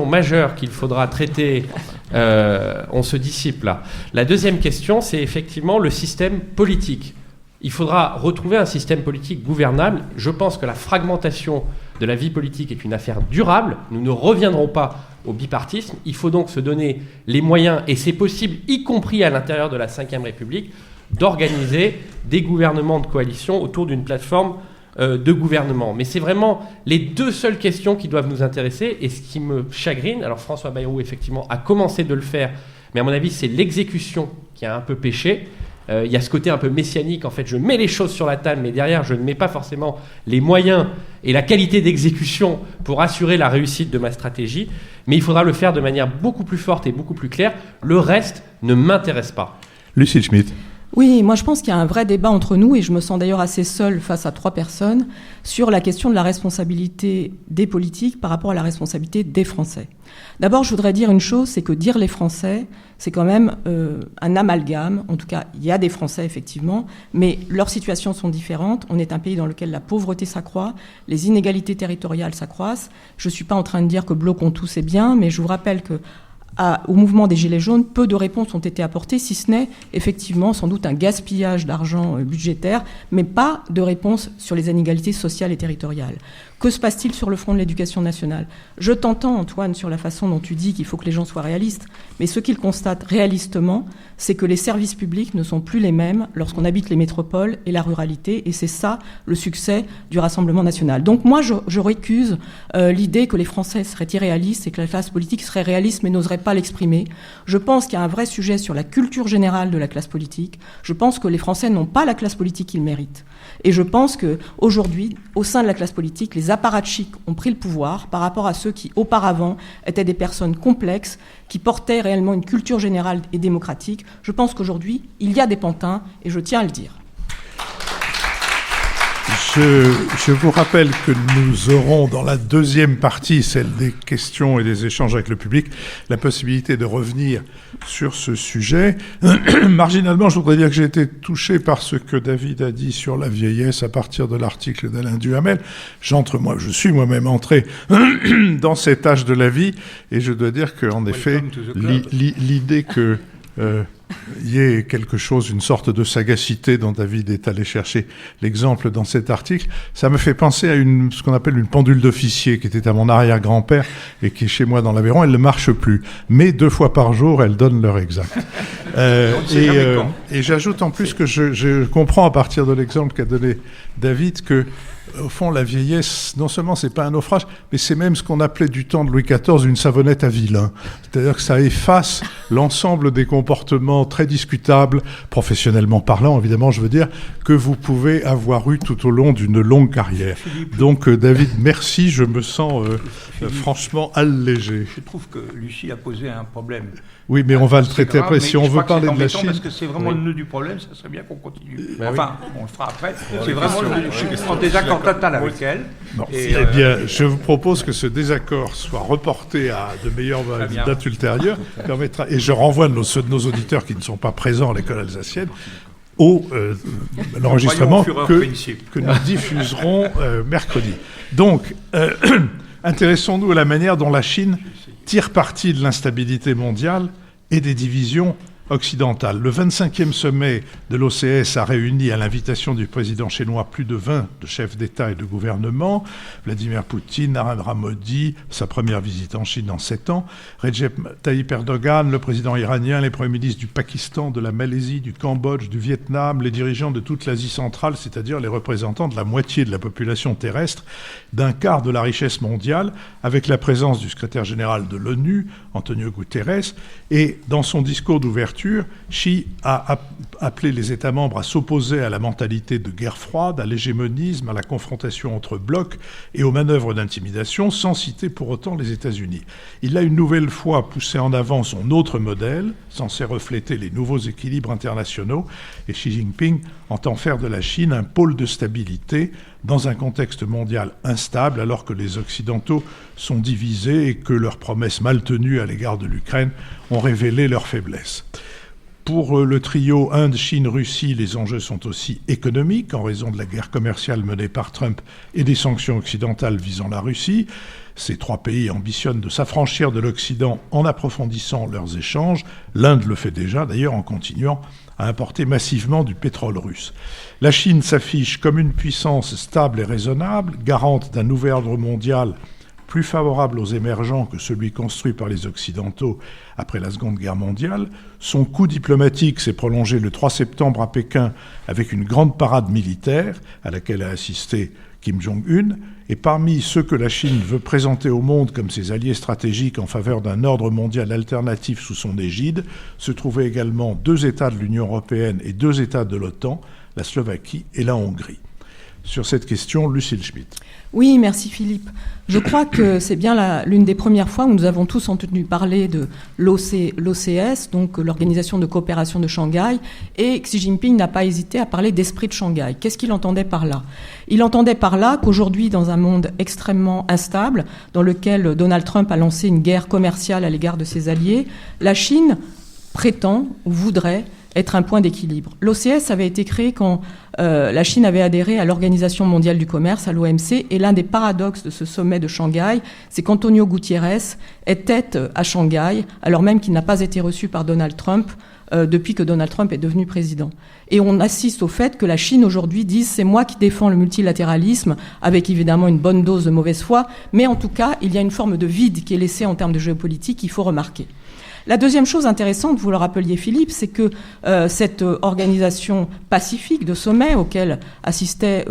majeure qu'il faudra traiter, on se dissipe là. La deuxième question, c'est effectivement le système politique. Il faudra retrouver un système politique gouvernable. Je pense que la fragmentation de la vie politique est une affaire durable. Nous ne reviendrons pas au bipartisme. Il faut donc se donner les moyens, et c'est possible, y compris à l'intérieur de la Ve République, d'organiser des gouvernements de coalition autour d'une plateforme de gouvernement. Mais c'est vraiment les deux seules questions qui doivent nous intéresser. Et ce qui me chagrine, alors François Bayrou, effectivement, a commencé de le faire, mais à mon avis, c'est l'exécution qui a un peu péché. Il y a ce côté un peu messianique, en fait, je mets les choses sur la table, mais derrière, je ne mets pas forcément les moyens et la qualité d'exécution pour assurer la réussite de ma stratégie, mais il faudra le faire de manière beaucoup plus forte et beaucoup plus claire. Le reste ne m'intéresse pas. Lucille Schmitt. Oui, moi je pense qu'il y a un vrai débat entre nous, et je me sens d'ailleurs assez seule face à 3 personnes, sur la question de la responsabilité des politiques par rapport à la responsabilité des Français. D'abord, je voudrais dire une chose, c'est que dire les Français, c'est quand même un amalgame. En tout cas, il y a des Français, effectivement, mais leurs situations sont différentes. On est un pays dans lequel la pauvreté s'accroît, les inégalités territoriales s'accroissent. Je ne suis pas en train de dire que bloquons tout, c'est bien, mais je vous rappelle que au mouvement des Gilets jaunes, peu de réponses ont été apportées, si ce n'est effectivement sans doute un gaspillage d'argent budgétaire, mais pas de réponse sur les inégalités sociales et territoriales. Que se passe-t-il sur le front de l'éducation nationale ? Je t'entends, Antoine, sur la façon dont tu dis qu'il faut que les gens soient réalistes, mais ce qu'ils constatent réalistement, c'est que les services publics ne sont plus les mêmes lorsqu'on habite les métropoles et la ruralité, et c'est ça le succès du Rassemblement national. Donc moi, je récuse l'idée que les Français seraient irréalistes et que la classe politique serait réaliste mais n'oserait pas l'exprimer. Je pense qu'il y a un vrai sujet sur la culture générale de la classe politique. Je pense que les Français n'ont pas la classe politique qu'ils méritent. Et je pense qu'aujourd'hui, au sein de la classe politique, les apparatchiks ont pris le pouvoir par rapport à ceux qui, auparavant, étaient des personnes complexes, qui portaient réellement une culture générale et démocratique. Je pense qu'aujourd'hui, il y a des pantins, et je tiens à le dire. Je vous rappelle que nous aurons dans la deuxième partie, celle des questions et des échanges avec le public, la possibilité de revenir sur ce sujet. Marginalement, je voudrais dire que j'ai été touché par ce que David a dit sur la vieillesse à partir de l'article d'Alain Duhamel. Je suis moi-même entré dans cet âge de la vie, et je dois dire qu'en effet, l'idée que il y ait quelque chose, une sorte de sagacité dont David est allé chercher l'exemple dans cet article, ça me fait penser à ce qu'on appelle une pendule d'officier qui était à mon arrière-grand-père et qui est chez moi dans l'Aveyron. Elle ne marche plus, mais 2 fois par jour, elle donne l'heure exacte. Et j'ajoute en plus que je comprends à partir de l'exemple qu'a donné David que, au fond, la vieillesse, non seulement c'est pas un naufrage, mais c'est même ce qu'on appelait du temps de Louis XIV une savonnette à vilain. C'est-à-dire que ça efface l'ensemble des comportements très discutables, professionnellement parlant, évidemment, je veux dire, que vous pouvez avoir eu tout au long d'une longue carrière. Donc, David, merci, je me sens franchement allégé. Je trouve que Lucie a posé un problème. Oui, mais on va le traiter après. Si on veut parler de la Chine... Parce que c'est vraiment le nœud du problème, ça serait bien qu'on continue. Enfin, on le fera après. C'est vraiment le nœud du problème. Je suis en désaccord total avec elle. Eh bien, je vous propose que ce désaccord soit reporté à de meilleures dates ultérieures, et je renvoie ceux de nos auditeurs qui ne sont pas présents à l'école alsacienne l'enregistrement que nous diffuserons mercredi. Donc, intéressons-nous à la manière dont la Chine tire parti de l'instabilité mondiale et des divisions occidentale. Le 25e sommet de l'OCS a réuni à l'invitation du président chinois plus de 20 chefs d'État et de gouvernement. Vladimir Poutine, Narendra Modi, sa première visite en Chine en 7 ans, Recep Tayyip Erdogan, le président iranien, les premiers ministres du Pakistan, de la Malaisie, du Cambodge, du Vietnam, les dirigeants de toute l'Asie centrale, c'est-à-dire les représentants de la moitié de la population terrestre, d'un quart de la richesse mondiale, avec la présence du secrétaire général de l'ONU, Antonio Guterres, et dans son discours d'ouverture, d'ouverture, Xi a appelé les États membres à s'opposer à la mentalité de guerre froide, à l'hégémonisme, à la confrontation entre blocs et aux manœuvres d'intimidation, sans citer pour autant les États-Unis. Il a une nouvelle fois poussé en avant son autre modèle, censé refléter les nouveaux équilibres internationaux, et Xi Jinping entend faire de la Chine un pôle de stabilité dans un contexte mondial instable, alors que les Occidentaux sont divisés et que leurs promesses mal tenues à l'égard de l'Ukraine ont révélé leur faiblesse. Pour le trio Inde, Chine, Russie, les enjeux sont aussi économiques en raison de la guerre commerciale menée par Trump et des sanctions occidentales visant la Russie. Ces trois pays ambitionnent de s'affranchir de l'Occident en approfondissant leurs échanges. L'Inde le fait déjà, d'ailleurs, en continuant à importer massivement du pétrole russe. La Chine s'affiche comme une puissance stable et raisonnable, garante d'un nouvel ordre mondial plus favorable aux émergents que celui construit par les Occidentaux après la Seconde Guerre mondiale. Son coup diplomatique s'est prolongé le 3 septembre à Pékin avec une grande parade militaire à laquelle a assisté Kim Jong-un. Et parmi ceux que la Chine veut présenter au monde comme ses alliés stratégiques en faveur d'un ordre mondial alternatif sous son égide, se trouvaient également 2 États de l'Union européenne et 2 États de l'OTAN, la Slovaquie et la Hongrie. Sur cette question, Lucille Schmitt. Oui, merci Philippe. Je crois que c'est bien l'une des premières fois où nous avons tous entendu parler de l'OCS, donc l'Organisation de coopération de Shanghai, et Xi Jinping n'a pas hésité à parler d'esprit de Shanghai. Qu'est-ce qu'il entendait par là ? Il entendait par là qu'aujourd'hui, dans un monde extrêmement instable, dans lequel Donald Trump a lancé une guerre commerciale à l'égard de ses alliés, la Chine prétend ou voudrait être un point d'équilibre. L'OCS avait été créé quand la Chine avait adhéré à l'Organisation mondiale du commerce, à l'OMC, et l'un des paradoxes de ce sommet de Shanghai, c'est qu'Antonio Gutiérrez était à Shanghai, alors même qu'il n'a pas été reçu par Donald Trump depuis que Donald Trump est devenu président. Et on assiste au fait que la Chine aujourd'hui dise « c'est moi qui défends le multilatéralisme », avec évidemment une bonne dose de mauvaise foi, mais en tout cas, il y a une forme de vide qui est laissée en termes de géopolitique qu'il faut remarquer. La deuxième chose intéressante, vous le rappeliez Philippe, c'est que cette organisation pacifique de sommet auquel assistaient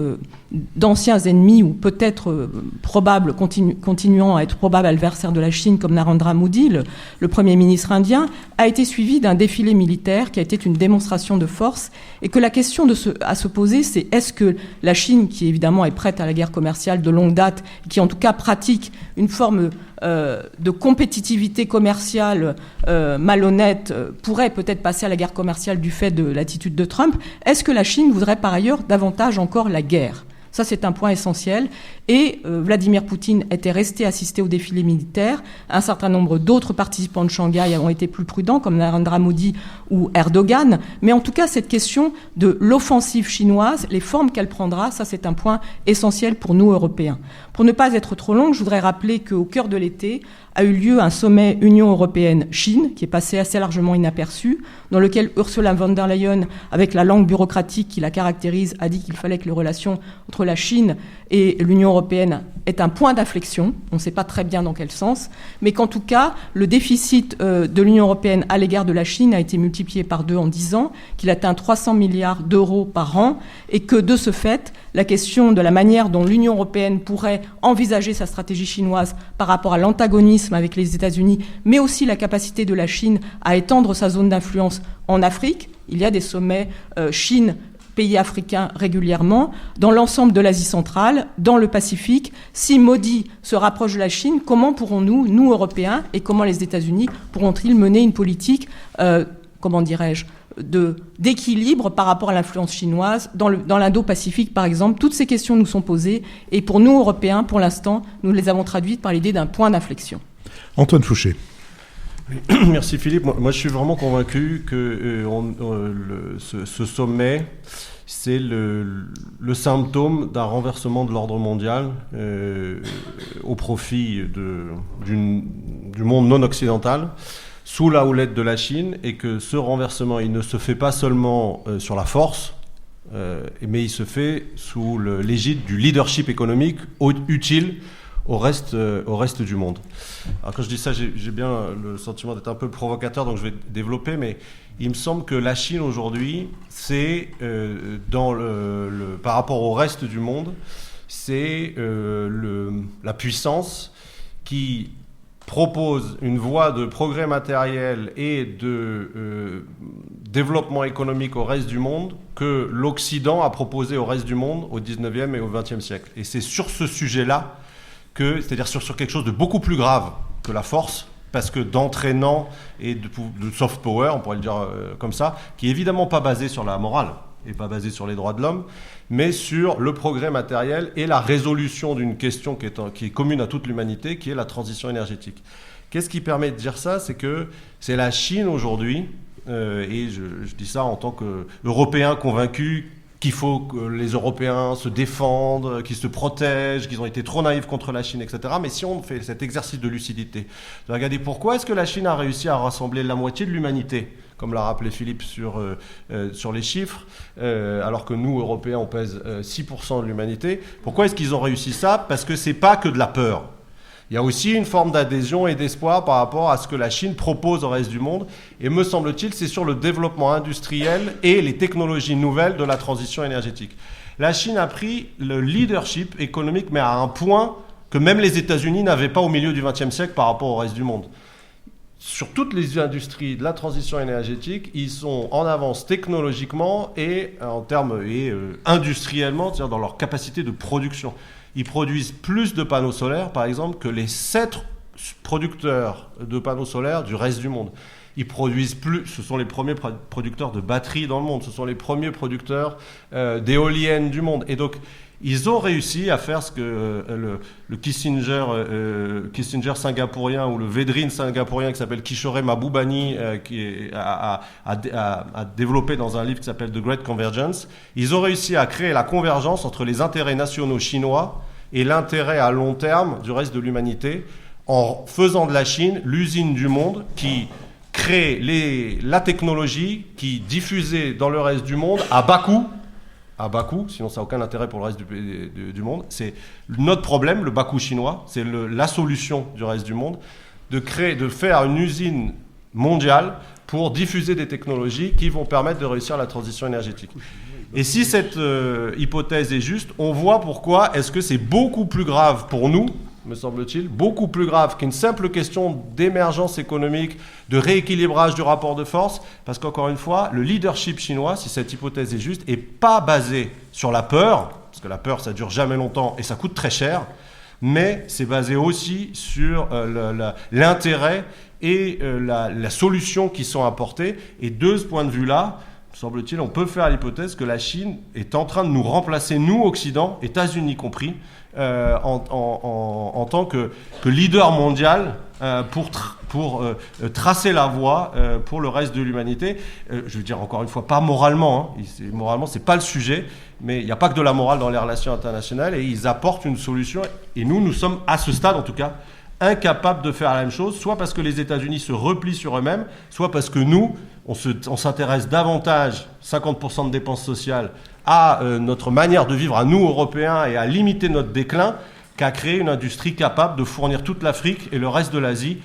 d'anciens ennemis ou peut-être probables, continuant à être probables adversaires de la Chine comme Narendra Modi, le Premier ministre indien, a été suivie d'un défilé militaire qui a été une démonstration de force et que la question à se poser, c'est est-ce que la Chine, qui évidemment est prête à la guerre commerciale de longue date, qui en tout cas pratique une forme de compétitivité commerciale malhonnête, pourrait peut-être passer à la guerre commerciale du fait de l'attitude de Trump, est-ce que la Chine voudrait par ailleurs davantage encore la guerre ? Ça, c'est un point essentiel. Et Vladimir Poutine était resté assister au défilé militaire. Un certain nombre d'autres participants de Shanghai ont été plus prudents, comme Narendra Modi ou Erdogan. Mais en tout cas, cette question de l'offensive chinoise, les formes qu'elle prendra, ça, c'est un point essentiel pour nous, Européens. Pour ne pas être trop longue, je voudrais rappeler qu'au cœur de l'été a eu lieu un sommet Union européenne-Chine, qui est passé assez largement inaperçu, dans lequel Ursula von der Leyen, avec la langue bureaucratique qui la caractérise, a dit qu'il fallait que les relations entre la Chine et l'Union européenne est un point d'inflexion. On ne sait pas très bien dans quel sens, mais qu'en tout cas, le déficit de l'Union européenne à l'égard de la Chine a été multiplié par 2 en 10 ans, qu'il atteint 300 milliards d'euros par an, et que de ce fait, la question de la manière dont l'Union européenne pourrait envisager sa stratégie chinoise par rapport à l'antagonisme avec les États-Unis, mais aussi la capacité de la Chine à étendre sa zone d'influence en Afrique. Il y a des sommets Chine pays africains régulièrement, dans l'ensemble de l'Asie centrale, dans le Pacifique. Si Modi se rapproche de la Chine, comment pourrons-nous, nous Européens, et comment les États-Unis pourront-ils mener une politique, d'équilibre par rapport à l'influence chinoise dans l'Indo-Pacifique, par exemple? Toutes ces questions nous sont posées, et pour nous, Européens, pour l'instant, nous les avons traduites par l'idée d'un point d'inflexion. Antoine Fouché. Merci Philippe. Moi, je suis vraiment convaincu que ce sommet, c'est le symptôme d'un renversement de l'ordre mondial au profit du monde non occidental, sous la houlette de la Chine, et que ce renversement, il ne se fait pas seulement sur la force, mais il se fait sous l'égide du leadership économique utile au reste du monde. Alors quand je dis ça, j'ai bien le sentiment d'être un peu provocateur, donc je vais développer, mais il me semble que la Chine aujourd'hui, c'est par rapport au reste du monde, c'est la puissance qui propose une voie de progrès matériel et de développement économique au reste du monde que l'Occident a proposé au reste du monde au 19e et au 20e siècle. Et c'est sur ce sujet-là, c'est-à-dire sur quelque chose de beaucoup plus grave que la force, parce que d'entraînant et de soft power, on pourrait le dire comme ça, qui est évidemment pas basé sur la morale et pas basé sur les droits de l'homme, mais sur le progrès matériel et la résolution d'une question qui est commune à toute l'humanité, qui est la transition énergétique. Qu'est-ce qui permet de dire ça ? C'est que c'est la Chine aujourd'hui, et je dis ça en tant qu'Européen convaincu qu'il faut que les Européens se défendent, qu'ils se protègent, qu'ils ont été trop naïfs contre la Chine, etc. Mais si on fait cet exercice de lucidité, de regarder pourquoi est-ce que la Chine a réussi à rassembler la moitié de l'humanité, comme l'a rappelé Philippe sur les chiffres, alors que nous, Européens, on pèse 6% de l'humanité. Pourquoi est-ce qu'ils ont réussi ça ? Parce que c'est pas que de la peur. Il y a aussi une forme d'adhésion et d'espoir par rapport à ce que la Chine propose au reste du monde. Et me semble-t-il, c'est sur le développement industriel et les technologies nouvelles de la transition énergétique. La Chine a pris le leadership économique, mais à un point que même les États-Unis n'avaient pas au milieu du XXe siècle par rapport au reste du monde. Sur toutes les industries de la transition énergétique, ils sont en avance technologiquement et en termes industriellement, c'est-à-dire dans leur capacité de production. Ils produisent plus de panneaux solaires, par exemple, que les 7 producteurs de panneaux solaires du reste du monde. Ils produisent plus, ce sont les premiers producteurs de batteries dans le monde, ce sont les premiers producteurs d'éoliennes du monde. Et donc, ils ont réussi à faire ce que le Kissinger singapourien ou le Vedrine singapourien qui s'appelle Kishore Mahbubani a développé dans un livre qui s'appelle The Great Convergence. Ils ont réussi à créer la convergence entre les intérêts nationaux chinois et l'intérêt à long terme du reste de l'humanité en faisant de la Chine l'usine du monde qui crée la technologie qui diffusée dans le reste du monde à bas coût, sinon ça n'a aucun intérêt pour le reste du monde. C'est notre problème, le bas coût chinois, c'est la solution du reste du monde, de faire une usine mondiale pour diffuser des technologies qui vont permettre de réussir la transition énergétique. Et si cette hypothèse est juste, on voit pourquoi est-ce que c'est beaucoup plus grave pour nous, me semble-t-il, beaucoup plus grave qu'une simple question d'émergence économique, de rééquilibrage du rapport de force, parce qu'encore une fois, le leadership chinois, si cette hypothèse est juste, n'est pas basé sur la peur, parce que la peur, ça dure jamais longtemps et ça coûte très cher, mais c'est basé aussi sur l'intérêt et la solution qui sont apportées. Et de ce point de vue-là, semble-t-il, on peut faire l'hypothèse que la Chine est en train de nous remplacer, nous, Occident, États-Unis compris, en tant que leader mondial pour tracer la voie pour le reste de l'humanité. Je veux dire, encore une fois, pas moralement. Moralement, c'est pas le sujet, mais il n'y a pas que de la morale dans les relations internationales et ils apportent une solution. Et nous sommes, à ce stade en tout cas, incapables de faire la même chose, soit parce que les États-Unis se replient sur eux-mêmes, soit parce que nous, on s'intéresse davantage, 50% de dépenses sociales, à notre manière de vivre, à nous, Européens, et à limiter notre déclin, qu'à créer une industrie capable de fournir toute l'Afrique et le reste de l'Asie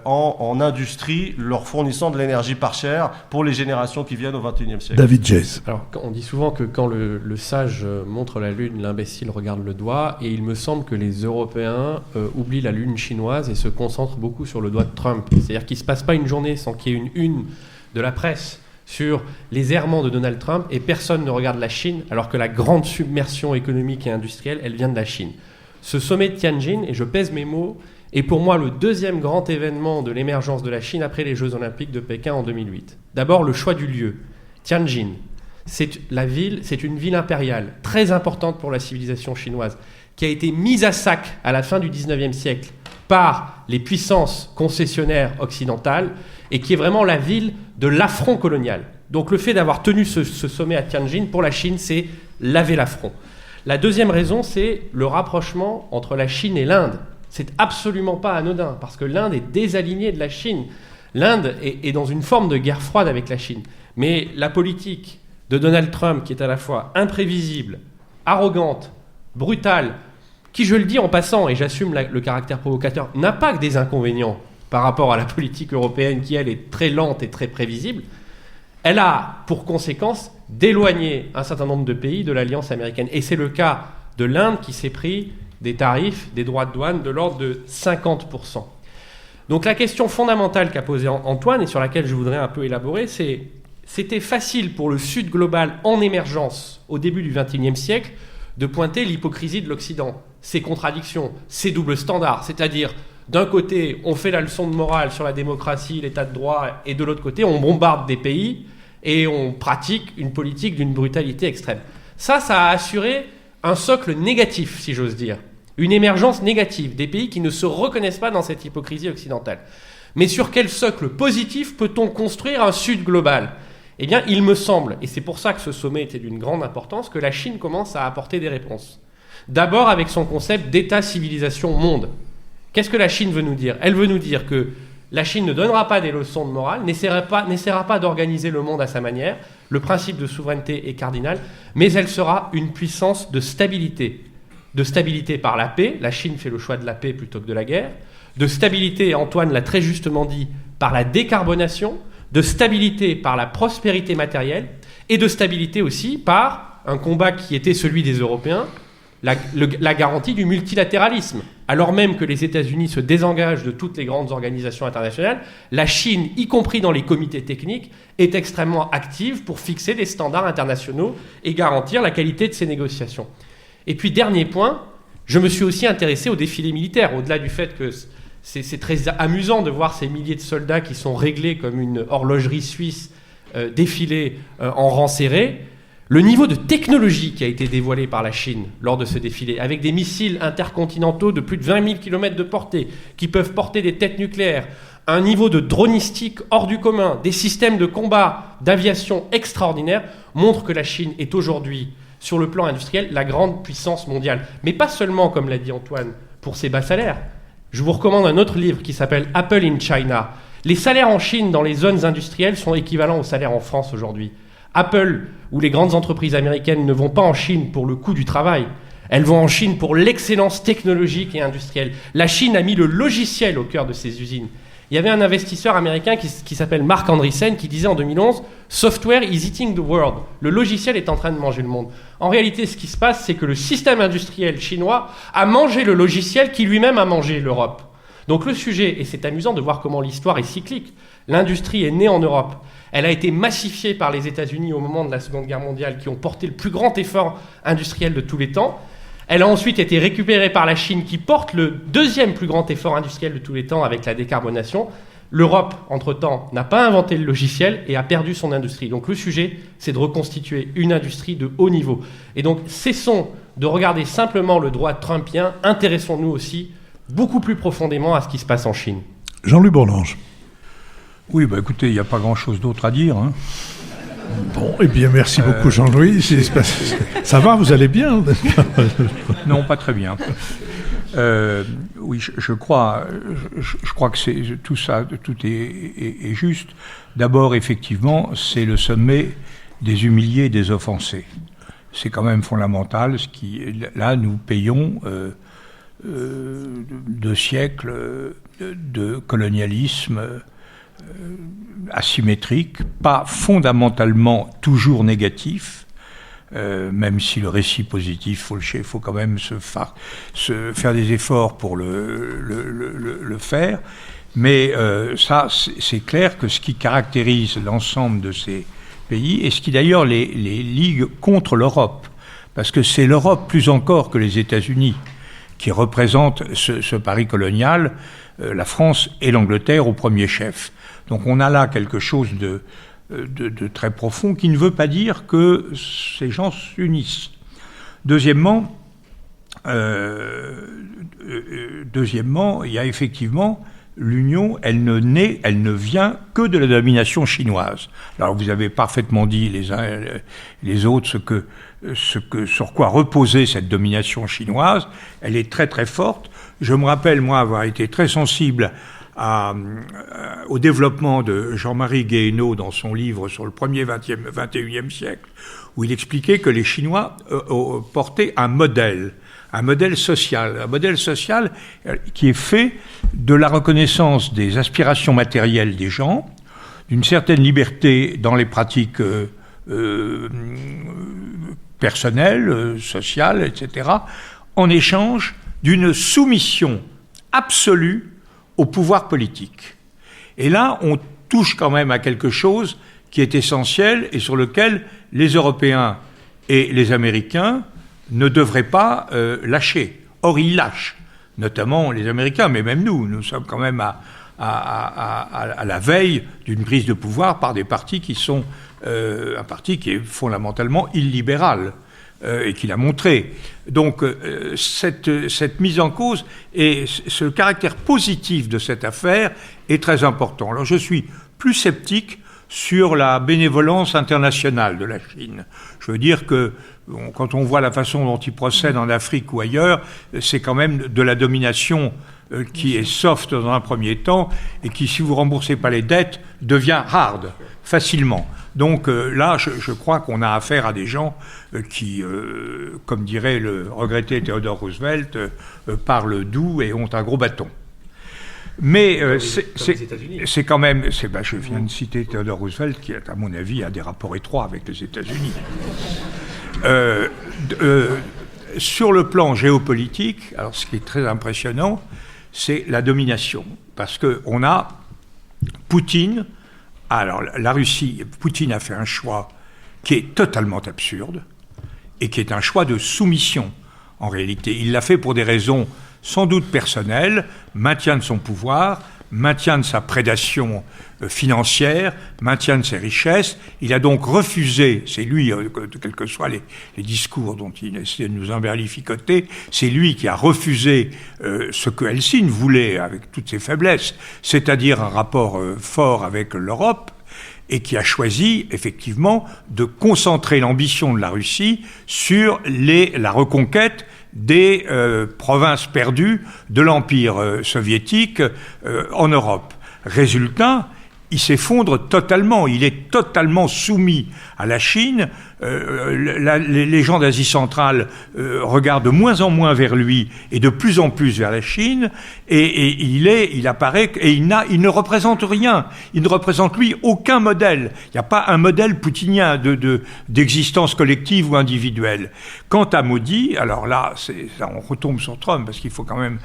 en industrie, leur fournissant de l'énergie pas chère pour les générations qui viennent au XXIe siècle. David Jayes. Alors, on dit souvent que quand le sage montre la lune, l'imbécile regarde le doigt, et il me semble que les Européens oublient la lune chinoise et se concentrent beaucoup sur le doigt de Trump. C'est-à-dire qu'il ne se passe pas une journée sans qu'il y ait une une de la presse sur les errements de Donald Trump, et personne ne regarde la Chine, alors que la grande submersion économique et industrielle, elle vient de la Chine. Ce sommet de Tianjin, et je pèse mes mots, est pour moi le deuxième grand événement de l'émergence de la Chine après les Jeux Olympiques de Pékin en 2008. D'abord, le choix du lieu. Tianjin, c'est une ville impériale très importante pour la civilisation chinoise, qui a été mise à sac à la fin du 19e siècle par les puissances concessionnaires occidentales et qui est vraiment la ville de l'affront colonial. Donc le fait d'avoir tenu ce sommet à Tianjin, pour la Chine, c'est laver l'affront. La deuxième raison, c'est le rapprochement entre la Chine et l'Inde. C'est absolument pas anodin, parce que l'Inde est désalignée de la Chine. L'Inde est dans une forme de guerre froide avec la Chine. Mais la politique de Donald Trump, qui est à la fois imprévisible, arrogante, brutale, qui, je le dis en passant, et j'assume le caractère provocateur, n'a pas que des inconvénients par rapport à la politique européenne qui, elle, est très lente et très prévisible, elle a pour conséquence d'éloigner un certain nombre de pays de l'alliance américaine. Et c'est le cas de l'Inde qui s'est pris des tarifs, des droits de douane de l'ordre de 50%. Donc la question fondamentale qu'a posée Antoine, et sur laquelle je voudrais un peu élaborer, c'était facile pour le Sud global en émergence au début du XXIe siècle de pointer l'hypocrisie de l'Occident, ses contradictions, ses doubles standards, c'est-à-dire d'un côté on fait la leçon de morale sur la démocratie, l'état de droit, et de l'autre côté on bombarde des pays et on pratique une politique d'une brutalité extrême. Ça a assuré un socle négatif, si j'ose dire, une émergence négative des pays qui ne se reconnaissent pas dans cette hypocrisie occidentale. Mais sur quel socle positif peut-on construire un Sud global ? Eh bien, il me semble, et c'est pour ça que ce sommet était d'une grande importance, que la Chine commence à apporter des réponses. D'abord avec son concept d'État-civilisation-monde. Qu'est-ce que la Chine veut nous dire ? Elle veut nous dire que la Chine ne donnera pas des leçons de morale, n'essaiera pas d'organiser le monde à sa manière, le principe de souveraineté est cardinal, mais elle sera une puissance de stabilité. De stabilité par la paix, la Chine fait le choix de la paix plutôt que de la guerre, de stabilité, Antoine l'a très justement dit, par la décarbonation, de stabilité par la prospérité matérielle, et de stabilité aussi par un combat qui était celui des Européens, la garantie du multilatéralisme. Alors même que les États-Unis se désengagent de toutes les grandes organisations internationales, la Chine, y compris dans les comités techniques, est extrêmement active pour fixer des standards internationaux et garantir la qualité de ces négociations. Et puis, dernier point, je me suis aussi intéressé au défilé militaire, au-delà du fait que c'est très amusant de voir ces milliers de soldats qui sont réglés comme une horlogerie suisse défiler en rang serré. Le niveau de technologie qui a été dévoilé par la Chine lors de ce défilé, avec des missiles intercontinentaux de plus de 20 000 km de portée, qui peuvent porter des têtes nucléaires, un niveau de dronistique hors du commun, des systèmes de combat, d'aviation extraordinaires, montre que la Chine est aujourd'hui, sur le plan industriel, la grande puissance mondiale. Mais pas seulement, comme l'a dit Antoine, pour ses bas salaires. Je vous recommande un autre livre qui s'appelle « Apple in China ». Les salaires en Chine dans les zones industrielles sont équivalents aux salaires en France aujourd'hui. Apple ou les grandes entreprises américaines ne vont pas en Chine pour le coût du travail. Elles vont en Chine pour l'excellence technologique et industrielle. La Chine a mis le logiciel au cœur de ses usines. Il y avait un investisseur américain qui s'appelle Marc Andreessen qui disait en 2011 « Software is eating the world ». Le logiciel est en train de manger le monde. En réalité, ce qui se passe, c'est que le système industriel chinois a mangé le logiciel qui lui-même a mangé l'Europe. Donc le sujet, et c'est amusant de voir comment l'histoire est cyclique, l'industrie est née en Europe. Elle a été massifiée par les États-Unis au moment de la Seconde Guerre mondiale, qui ont porté le plus grand effort industriel de tous les temps. Elle a ensuite été récupérée par la Chine, qui porte le deuxième plus grand effort industriel de tous les temps avec la décarbonation. L'Europe, entre-temps, n'a pas inventé le logiciel et a perdu son industrie. Donc le sujet, c'est de reconstituer une industrie de haut niveau. Et donc cessons de regarder simplement le droit trumpien, intéressons-nous aussi beaucoup plus profondément à ce qui se passe en Chine. Jean-Louis Bourlange. Oui, écoutez, il n'y a pas grand-chose d'autre à dire. Hein. Bon, eh bien, merci beaucoup, Jean-Louis. Ça va, vous allez bien? Non, pas très bien. Oui, je crois que tout ça, tout est juste. D'abord, effectivement, c'est le sommet des humiliés et des offensés. C'est quand même fondamental. Là, nous payons 2 siècles de colonialisme asymétrique, pas fondamentalement toujours négatif, même si le récit positif, faut quand même se faire des efforts pour le faire. Mais ça, c'est clair que ce qui caractérise l'ensemble de ces pays, et ce qui d'ailleurs les ligue contre l'Europe, parce que c'est l'Europe plus encore que les États-Unis qui représentent ce pari colonial, la France et l'Angleterre au premier chef. Donc on a là quelque chose de très profond qui ne veut pas dire que ces gens s'unissent. Deuxièmement, il y a effectivement l'union, elle ne vient que de la domination chinoise. Alors vous avez parfaitement dit les uns les autres sur quoi reposait cette domination chinoise. Elle est très très forte. Je me rappelle, moi, avoir été très sensible au développement de Jean-Marie Guéhenno dans son livre sur le premier 21e siècle, où il expliquait que les Chinois portaient un modèle social qui est fait de la reconnaissance des aspirations matérielles des gens, d'une certaine liberté dans les pratiques personnelles, sociales, etc., en échange d'une soumission absolue au pouvoir politique. Et là, on touche quand même à quelque chose qui est essentiel et sur lequel les Européens et les Américains ne devraient pas lâcher. Or, ils lâchent, notamment les Américains, mais même nous sommes quand même à la veille d'une prise de pouvoir par des partis qui sont un parti qui est fondamentalement illibéral et qui l'a montré. Donc cette mise en cause et ce caractère positif de cette affaire est très important. Alors je suis plus sceptique sur la bénévolence internationale de la Chine. Je veux dire que quand on voit la façon dont ils procèdent en Afrique ou ailleurs, c'est quand même de la domination qui est soft dans un premier temps et qui, si vous ne remboursez pas les dettes, devient hard, facilement. Donc là, je crois qu'on a affaire à des gens qui, comme dirait le regretté Theodore Roosevelt, parlent doux et ont un gros bâton. Mais c'est quand même... je viens de citer Theodore Roosevelt, qui, à mon avis, a des rapports étroits avec les États-Unis. Sur le plan géopolitique, alors ce qui est très impressionnant, c'est la domination. Parce qu'on a Poutine... Alors, la Russie, Poutine a fait un choix qui est totalement absurde et qui est un choix de soumission, en réalité. Il l'a fait pour des raisons sans doute personnelles, maintien de son pouvoir, maintien de sa prédation financière, maintien de ses richesses. Il a donc refusé, c'est lui, quels que soient les discours dont il essaie de nous emberlificoter, c'est lui qui a refusé ce que Helsinki voulait avec toutes ses faiblesses, c'est-à-dire un rapport fort avec l'Europe, et qui a choisi, effectivement, de concentrer l'ambition de la Russie sur la reconquête des provinces perdues de l'Empire soviétique en Europe. Résultat, il s'effondre totalement, il est totalement soumis à la Chine. Les gens d'Asie centrale regardent de moins en moins vers lui et de plus en plus vers la Chine, et il apparaît, et il ne représente rien. Il ne représente, lui, aucun modèle. Il n'y a pas un modèle poutinien d'existence collective ou individuelle. Quant à Modi, alors là, on retombe sur Trump, parce qu'il faut quand même...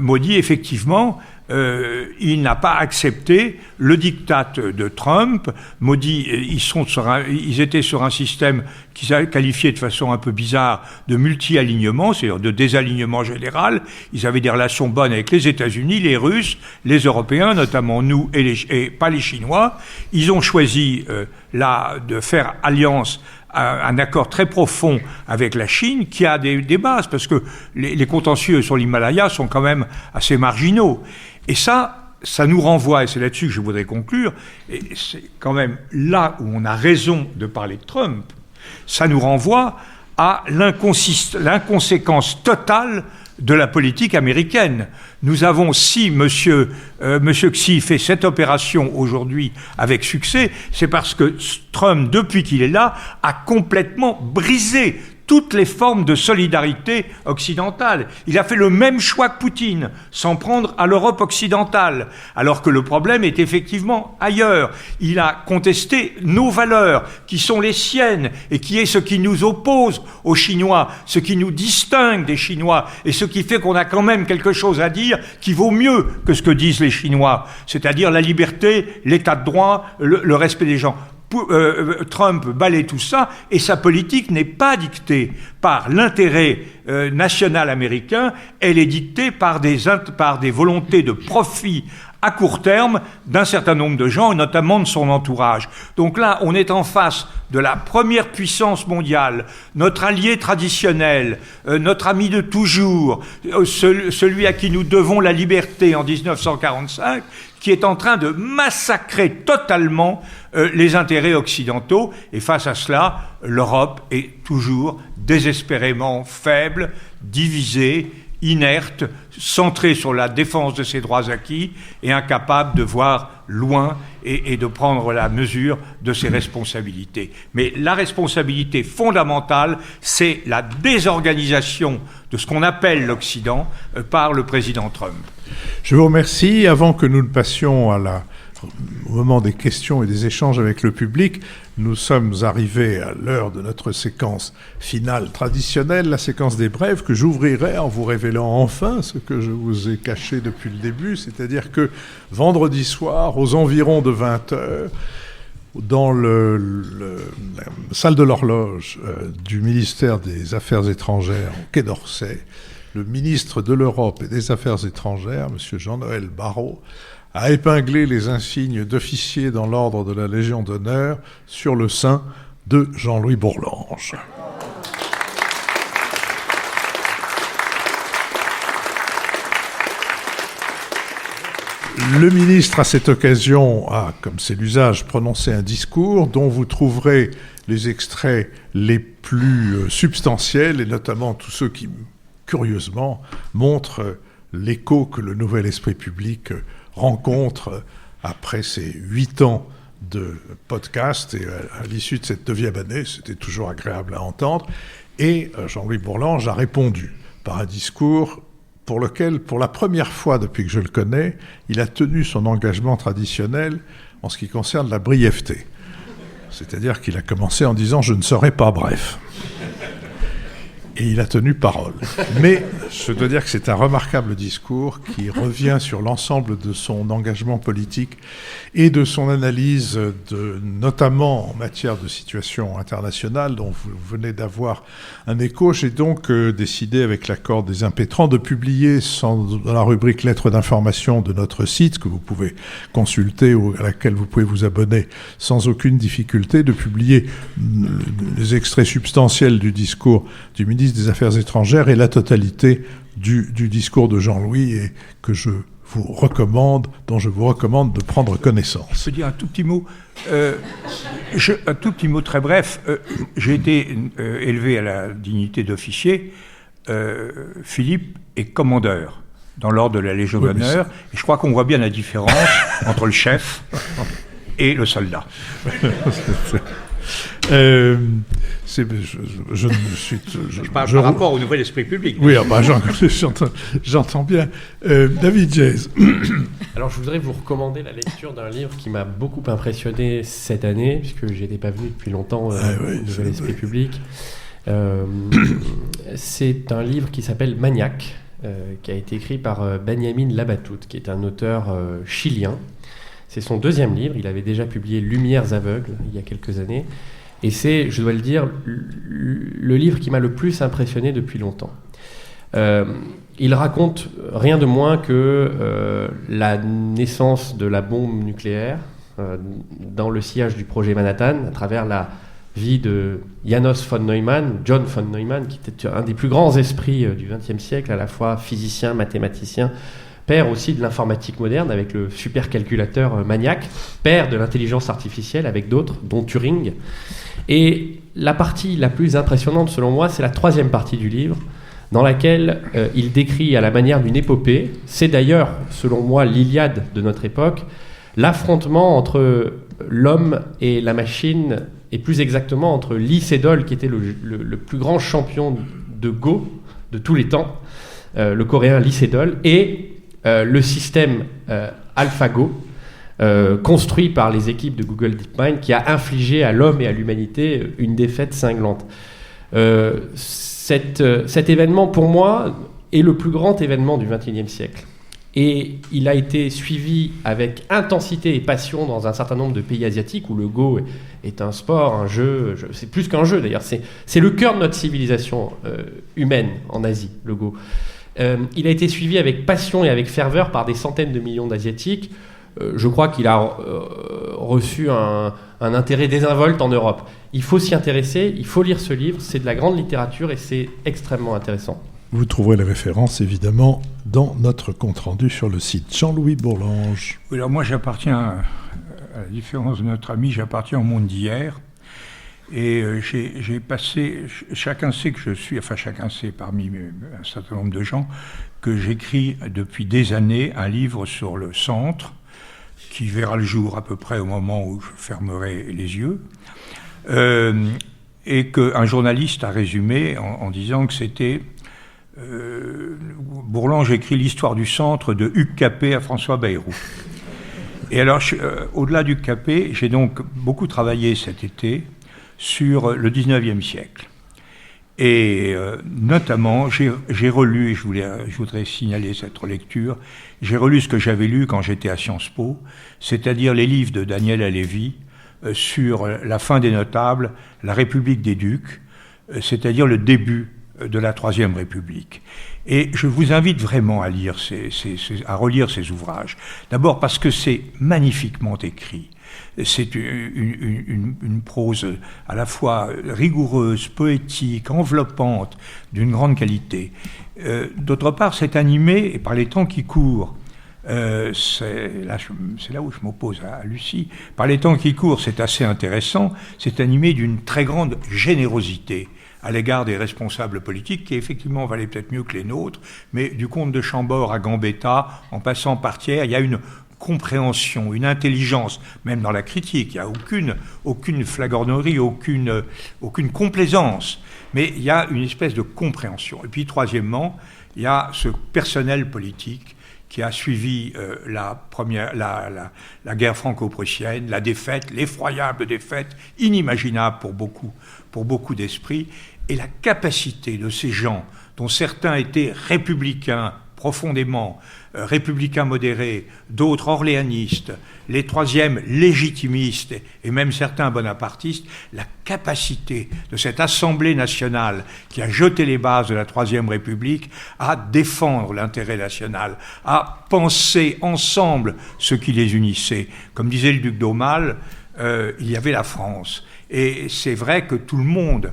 Modi, effectivement... il n'a pas accepté le diktat de Trump. Modi, ils étaient sur un système qu'ils a qualifié de façon un peu bizarre de multi-alignement, c'est-à-dire de désalignement général. Ils avaient des relations bonnes avec les États-Unis, les Russes, les Européens, notamment nous et pas les Chinois. Ils ont choisi de faire alliance, un accord très profond avec la Chine qui a des bases, parce que les contentieux sur l'Himalaya sont quand même assez marginaux. Et ça nous renvoie, et c'est là-dessus que je voudrais conclure, et c'est quand même là où on a raison de parler de Trump, ça nous renvoie à l'inconséquence totale de la politique américaine. Nous avons, si Monsieur Xi fait cette opération aujourd'hui avec succès, c'est parce que Trump, depuis qu'il est là, a complètement brisé toutes les formes de solidarité occidentale. Il a fait le même choix que Poutine, s'en prendre à l'Europe occidentale, alors que le problème est effectivement ailleurs. Il a contesté nos valeurs, qui sont les siennes, et qui est ce qui nous oppose aux Chinois, ce qui nous distingue des Chinois, et ce qui fait qu'on a quand même quelque chose à dire qui vaut mieux que ce que disent les Chinois, c'est-à-dire la liberté, l'état de droit, le respect des gens. Trump balaie tout ça, et sa politique n'est pas dictée par l'intérêt national américain, elle est dictée par des volontés de profit à court terme d'un certain nombre de gens, et notamment de son entourage. Donc là, on est en face de la première puissance mondiale, notre allié traditionnel, notre ami de toujours, celui à qui nous devons la liberté en 1945, qui est en train de massacrer totalement les intérêts occidentaux. Et face à cela, l'Europe est toujours désespérément faible, divisée, inerte, centrée sur la défense de ses droits acquis et incapable de voir loin et de prendre la mesure de ses responsabilités. Mais la responsabilité fondamentale, c'est la désorganisation de ce qu'on appelle l'Occident par le président Trump. Je vous remercie. Avant que nous ne passions à la au moment des questions et des échanges avec le public, nous sommes arrivés à l'heure de notre séquence finale traditionnelle, la séquence des brèves, que j'ouvrirai en vous révélant enfin ce que je vous ai caché depuis le début, c'est-à-dire que vendredi soir, aux environs de 20h, dans la salle de l'horloge du ministère des Affaires étrangères au Quai d'Orsay, le ministre de l'Europe et des Affaires étrangères, M. Jean-Noël Barrot, a épinglé les insignes d'officier dans l'ordre de la Légion d'honneur sur le sein de Jean-Louis Bourlange. Le ministre, à cette occasion, a, comme c'est l'usage, prononcé un discours dont vous trouverez les extraits les plus substantiels, et notamment tous ceux qui, curieusement, montrent l'écho que le nouvel esprit public rencontre après ces 8 ans de podcast, et à l'issue de cette 9e année, c'était toujours agréable à entendre. Et Jean-Louis Bourlange a répondu par un discours pour lequel, pour la première fois depuis que je le connais, il a tenu son engagement traditionnel en ce qui concerne la brièveté. C'est-à-dire qu'il a commencé en disant « je ne serai pas bref ». Et il a tenu parole. Mais je dois dire que c'est un remarquable discours qui revient sur l'ensemble de son engagement politique et de son analyse, notamment en matière de situation internationale, dont vous venez d'avoir un écho. J'ai donc décidé, avec l'accord des impétrants, de publier dans la rubrique lettres d'information de notre site, que vous pouvez consulter ou à laquelle vous pouvez vous abonner sans aucune difficulté, de publier les extraits substantiels du discours du ministre des Affaires étrangères et la totalité du discours de Jean-Louis, et que dont je vous recommande de prendre connaissance. Je peux dire un tout petit mot, un tout petit mot très bref. J'ai été élevé à la dignité d'officier. Philippe est commandeur dans l'ordre de la Légion d'honneur, et je crois qu'on voit bien la différence entre le chef et le soldat. Je parle par rapport au nouvel esprit public. Oui, j'entends bien. David Jayes. Alors, je voudrais vous recommander la lecture d'un livre qui m'a beaucoup impressionné cette année, puisque je n'étais pas venu depuis longtemps au nouvel esprit public. C'est un livre qui s'appelle Maniac, qui a été écrit par Benjamin Labatut, qui est un auteur chilien. C'est son 2e livre. Il avait déjà publié Lumières aveugles il y a quelques années. Et c'est, je dois le dire, le livre qui m'a le plus impressionné depuis longtemps. Il raconte rien de moins que la naissance de la bombe nucléaire dans le sillage du projet Manhattan, à travers la vie de John von Neumann, qui était un des plus grands esprits du XXe siècle, à la fois physicien, mathématicien, père aussi de l'informatique moderne avec le supercalculateur Maniac, père de l'intelligence artificielle avec d'autres, dont Turing. Et la partie la plus impressionnante, selon moi, c'est la 3e partie du livre, dans laquelle il décrit à la manière d'une épopée, c'est d'ailleurs, selon moi, l'Iliade de notre époque, l'affrontement entre l'homme et la machine, et plus exactement entre Lee Sedol, qui était le plus grand champion de Go de tous les temps, le coréen Lee Sedol, et le système AlphaGo, construit par les équipes de Google DeepMind, qui a infligé à l'homme et à l'humanité une défaite cinglante. Cet événement, pour moi, est le plus grand événement du XXIe siècle. Et il a été suivi avec intensité et passion dans un certain nombre de pays asiatiques où le Go est un sport, un jeu, c'est plus qu'un jeu d'ailleurs, c'est le cœur de notre civilisation humaine en Asie, le Go. Il a été suivi avec passion et avec ferveur par des centaines de millions d'Asiatiques. Je crois qu'il a reçu un intérêt désinvolte en Europe. Il faut s'y intéresser, il faut lire ce livre, c'est de la grande littérature et c'est extrêmement intéressant. Vous trouverez les références, évidemment, dans notre compte-rendu sur le site. Jean-Louis Bourlange. Oui, alors moi, j'appartiens, à la différence de notre ami, j'appartiens au monde d'hier. Et j'ai passé, chacun sait que je suis, enfin chacun sait parmi un certain nombre de gens, que j'écris depuis des années un livre sur le centre, qui verra le jour à peu près au moment où je fermerai les yeux, et qu'un journaliste a résumé en disant que c'était Bourlange écrit l'histoire du centre de Hugues Capet à François Bayrou. Et alors, au-delà du Capet, j'ai donc beaucoup travaillé cet été sur le 19e siècle. Et notamment, j'ai relu, et je voudrais signaler cette relecture, j'ai relu ce que j'avais lu quand j'étais à Sciences Po, c'est-à-dire les livres de Daniel Halévy sur la fin des notables, la République des ducs, c'est-à-dire le début de la Troisième République. Et je vous invite vraiment à lire à relire ces ouvrages. D'abord parce que c'est magnifiquement écrit. C'est une prose à la fois rigoureuse, poétique, enveloppante, d'une grande qualité. D'autre part, c'est animé par les temps qui courent. C'est là où je m'oppose à Lucie. Par les temps qui courent, c'est assez intéressant. C'est animé d'une très grande générosité à l'égard des responsables politiques, qui effectivement valaient peut-être mieux que les nôtres, mais du comte de Chambord à Gambetta, en passant par Thiers, il y a une compréhension, une intelligence, même dans la critique, il n'y a aucune flagornerie, aucune complaisance, mais il y a une espèce de compréhension. Et puis troisièmement, il y a ce personnel politique qui a suivi la guerre franco-prussienne, la défaite, l'effroyable défaite, inimaginable pour beaucoup d'esprits, et la capacité de ces gens, dont certains étaient républicains profondément, républicains modérés, d'autres orléanistes, les troisièmes légitimistes et même certains bonapartistes, la capacité de cette Assemblée nationale qui a jeté les bases de la Troisième République à défendre l'intérêt national, à penser ensemble ce qui les unissait. Comme disait le duc d'Aumale, il y avait la France. Et c'est vrai que tout le monde,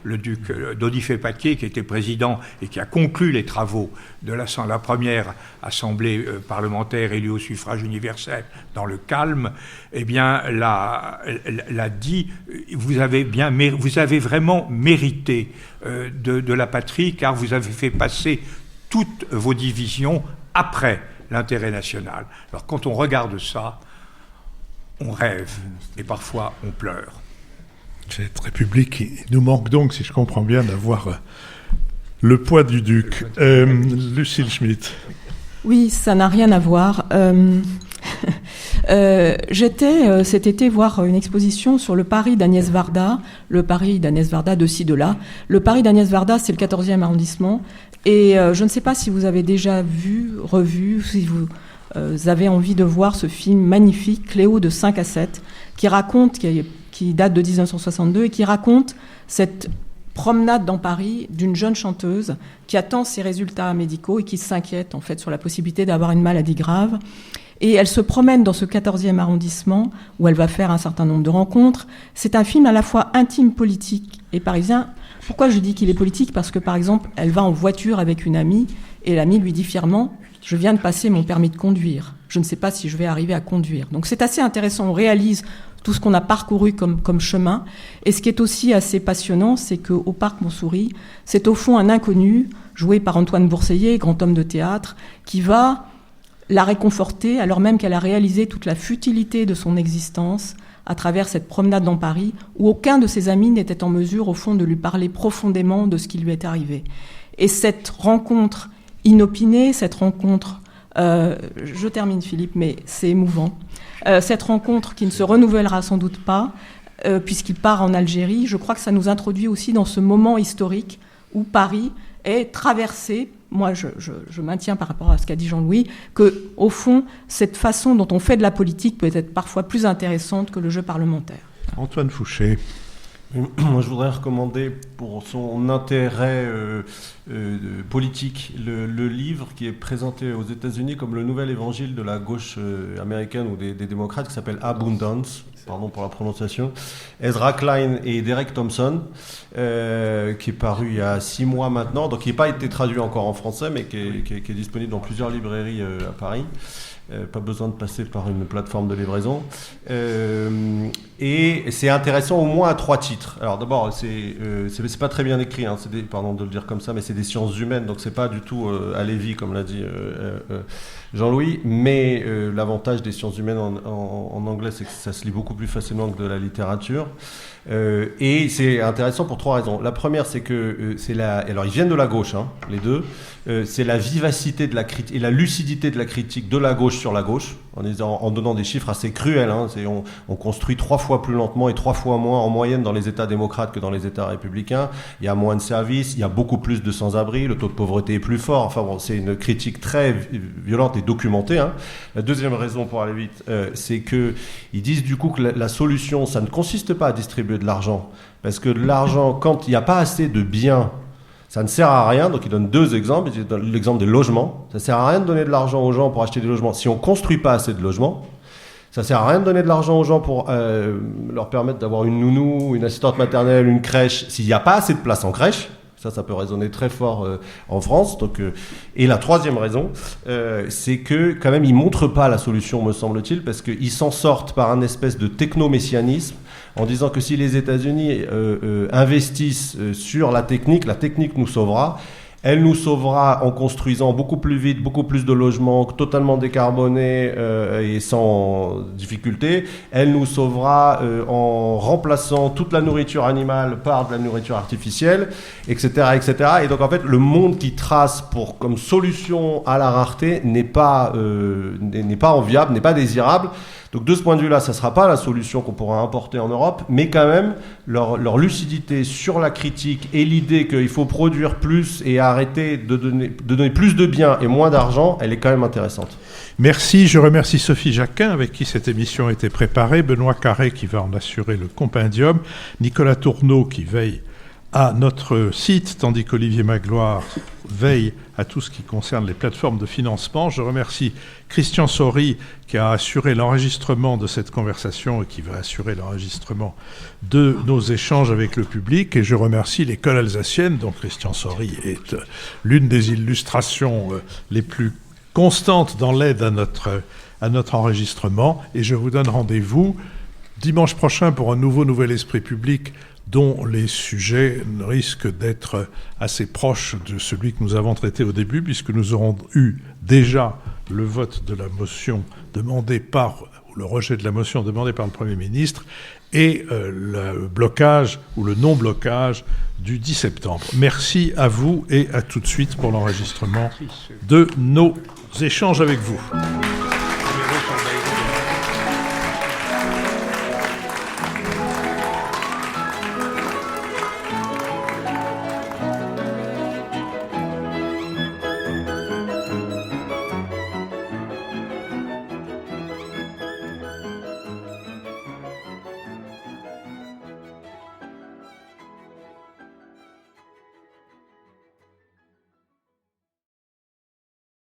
le duc d'Audifay-Paquier, qui était président et qui a conclu les travaux de la première assemblée parlementaire élue au suffrage universel dans le calme, eh bien, l'a dit, vous avez vraiment mérité de la patrie, car vous avez fait passer toutes vos divisions après l'intérêt national. Alors, quand on regarde ça, on rêve et parfois on pleure. Cette République, il nous manque donc, si je comprends bien, d'avoir le poids du duc. Lucille Schmitt. Oui, ça n'a rien à voir. J'étais cet été voir une exposition sur le Paris d'Agnès Varda, le Paris d'Agnès Varda de ci, de là. Le Paris d'Agnès Varda, c'est le 14e arrondissement. Et je ne sais pas si vous avez déjà revu, si vous avez envie de voir ce film magnifique, Cléo de 5 à 7, qui date de 1962 et qui raconte cette promenade dans Paris d'une jeune chanteuse qui attend ses résultats médicaux et qui s'inquiète en fait sur la possibilité d'avoir une maladie grave. Et elle se promène dans ce 14e arrondissement où elle va faire un certain nombre de rencontres. C'est un film à la fois intime, politique et parisien. Pourquoi je dis qu'il est politique ? Parce que, par exemple, elle va en voiture avec une amie et l'amie lui dit fièrement « Je viens de passer mon permis de conduire. Je ne sais pas si je vais arriver à conduire. » Donc c'est assez intéressant. On réalise tout ce qu'on a parcouru comme chemin. Et ce qui est aussi assez passionnant, c'est qu'au Parc Montsouris, c'est au fond un inconnu, joué par Antoine Bourseillet, grand homme de théâtre, qui va la réconforter, alors même qu'elle a réalisé toute la futilité de son existence à travers cette promenade dans Paris, où aucun de ses amis n'était en mesure, au fond, de lui parler profondément de ce qui lui est arrivé. Et cette rencontre inopinée, cette rencontre... je termine, Philippe, mais c'est émouvant. Cette rencontre qui ne se renouvellera sans doute pas, puisqu'il part en Algérie, je crois que ça nous introduit aussi dans ce moment historique où Paris est traversé. Moi, je maintiens par rapport à ce qu'a dit Jean-Louis, qu'au fond, cette façon dont on fait de la politique peut être parfois plus intéressante que le jeu parlementaire. Antoine Fouché. Moi, je voudrais recommander, pour son intérêt politique, le livre qui est présenté aux États-Unis comme le nouvel évangile de la gauche américaine ou des démocrates, qui s'appelle Abundance, pardon pour la prononciation, Ezra Klein et Derek Thompson, qui est paru il y a 6 mois maintenant, donc qui n'a pas été traduit encore en français, mais qui est disponible dans plusieurs librairies à Paris. Pas besoin de passer par une plateforme de livraison. Et c'est intéressant au moins à 3 titres. Alors d'abord, c'est pas très bien écrit, hein, pardon de le dire comme ça, mais c'est des sciences humaines, donc c'est pas du tout Halévy, comme l'a dit Jean-Louis, mais l'avantage des sciences humaines en anglais, c'est que ça se lit beaucoup plus facilement que de la littérature. Et c'est intéressant pour 3 raisons. La première, c'est que alors ils viennent de la gauche, hein, les deux. c'est la vivacité de la critique et la lucidité de la critique de la gauche sur la gauche, en donnant des chiffres assez cruels. On construit 3 fois plus lentement et 3 fois moins en moyenne dans les États démocrates que dans les États républicains. Il y a moins de services, il y a beaucoup plus de sans-abri, le taux de pauvreté est plus fort. Enfin bon, c'est une critique très violente et documentée. La deuxième raison, pour aller vite, c'est qu'ils disent du coup que la solution, ça ne consiste pas à distribuer de l'argent, parce que de l'argent, quand il n'y a pas assez de biens, ça ne sert à rien. Donc il donne 2 exemples. Il donne l'exemple des logements. Ça ne sert à rien de donner de l'argent aux gens pour acheter des logements si on ne construit pas assez de logements. Ça ne sert à rien de donner de l'argent aux gens pour leur permettre d'avoir une nounou, une assistante maternelle, une crèche, s'il n'y a pas assez de place en crèche. Ça peut résonner très fort en France. Donc, et la troisième raison, c'est que quand même, ils ne montrent pas la solution, me semble-t-il, parce qu'ils s'en sortent par un espèce de techno-messianisme, en disant que si les États-Unis investissent sur la technique nous sauvera. Elle nous sauvera en construisant beaucoup plus vite, beaucoup plus de logements, totalement décarbonés et sans difficulté. Elle nous sauvera en remplaçant toute la nourriture animale par de la nourriture artificielle, etc., etc. Et donc en fait, le monde qui trace comme solution à la rareté n'est pas enviable, n'est pas désirable. Donc de ce point de vue-là, ça ne sera pas la solution qu'on pourra importer en Europe, mais quand même, leur lucidité sur la critique et l'idée qu'il faut produire plus et arrêter de donner plus de biens et moins d'argent, elle est quand même intéressante. Merci, je remercie Sophie Jacquin avec qui cette émission a été préparée, Benoît Carré qui va en assurer le compendium, Nicolas Tourneau qui veille à notre site, tandis qu'Olivier Magloire veille à tout ce qui concerne les plateformes de financement. Je remercie Christian Saury qui a assuré l'enregistrement de cette conversation et qui va assurer l'enregistrement de nos échanges avec le public. Et je remercie l'École alsacienne, dont Christian Saury est l'une des illustrations les plus constantes dans l'aide à notre enregistrement. Et je vous donne rendez-vous dimanche prochain pour un nouvel esprit public dont les sujets risquent d'être assez proches de celui que nous avons traité au début, puisque nous aurons eu déjà le vote de la motion demandée le rejet de la motion demandée par le Premier ministre et le blocage ou le non-blocage du 10 septembre. Merci à vous et à tout de suite pour l'enregistrement de nos échanges avec vous.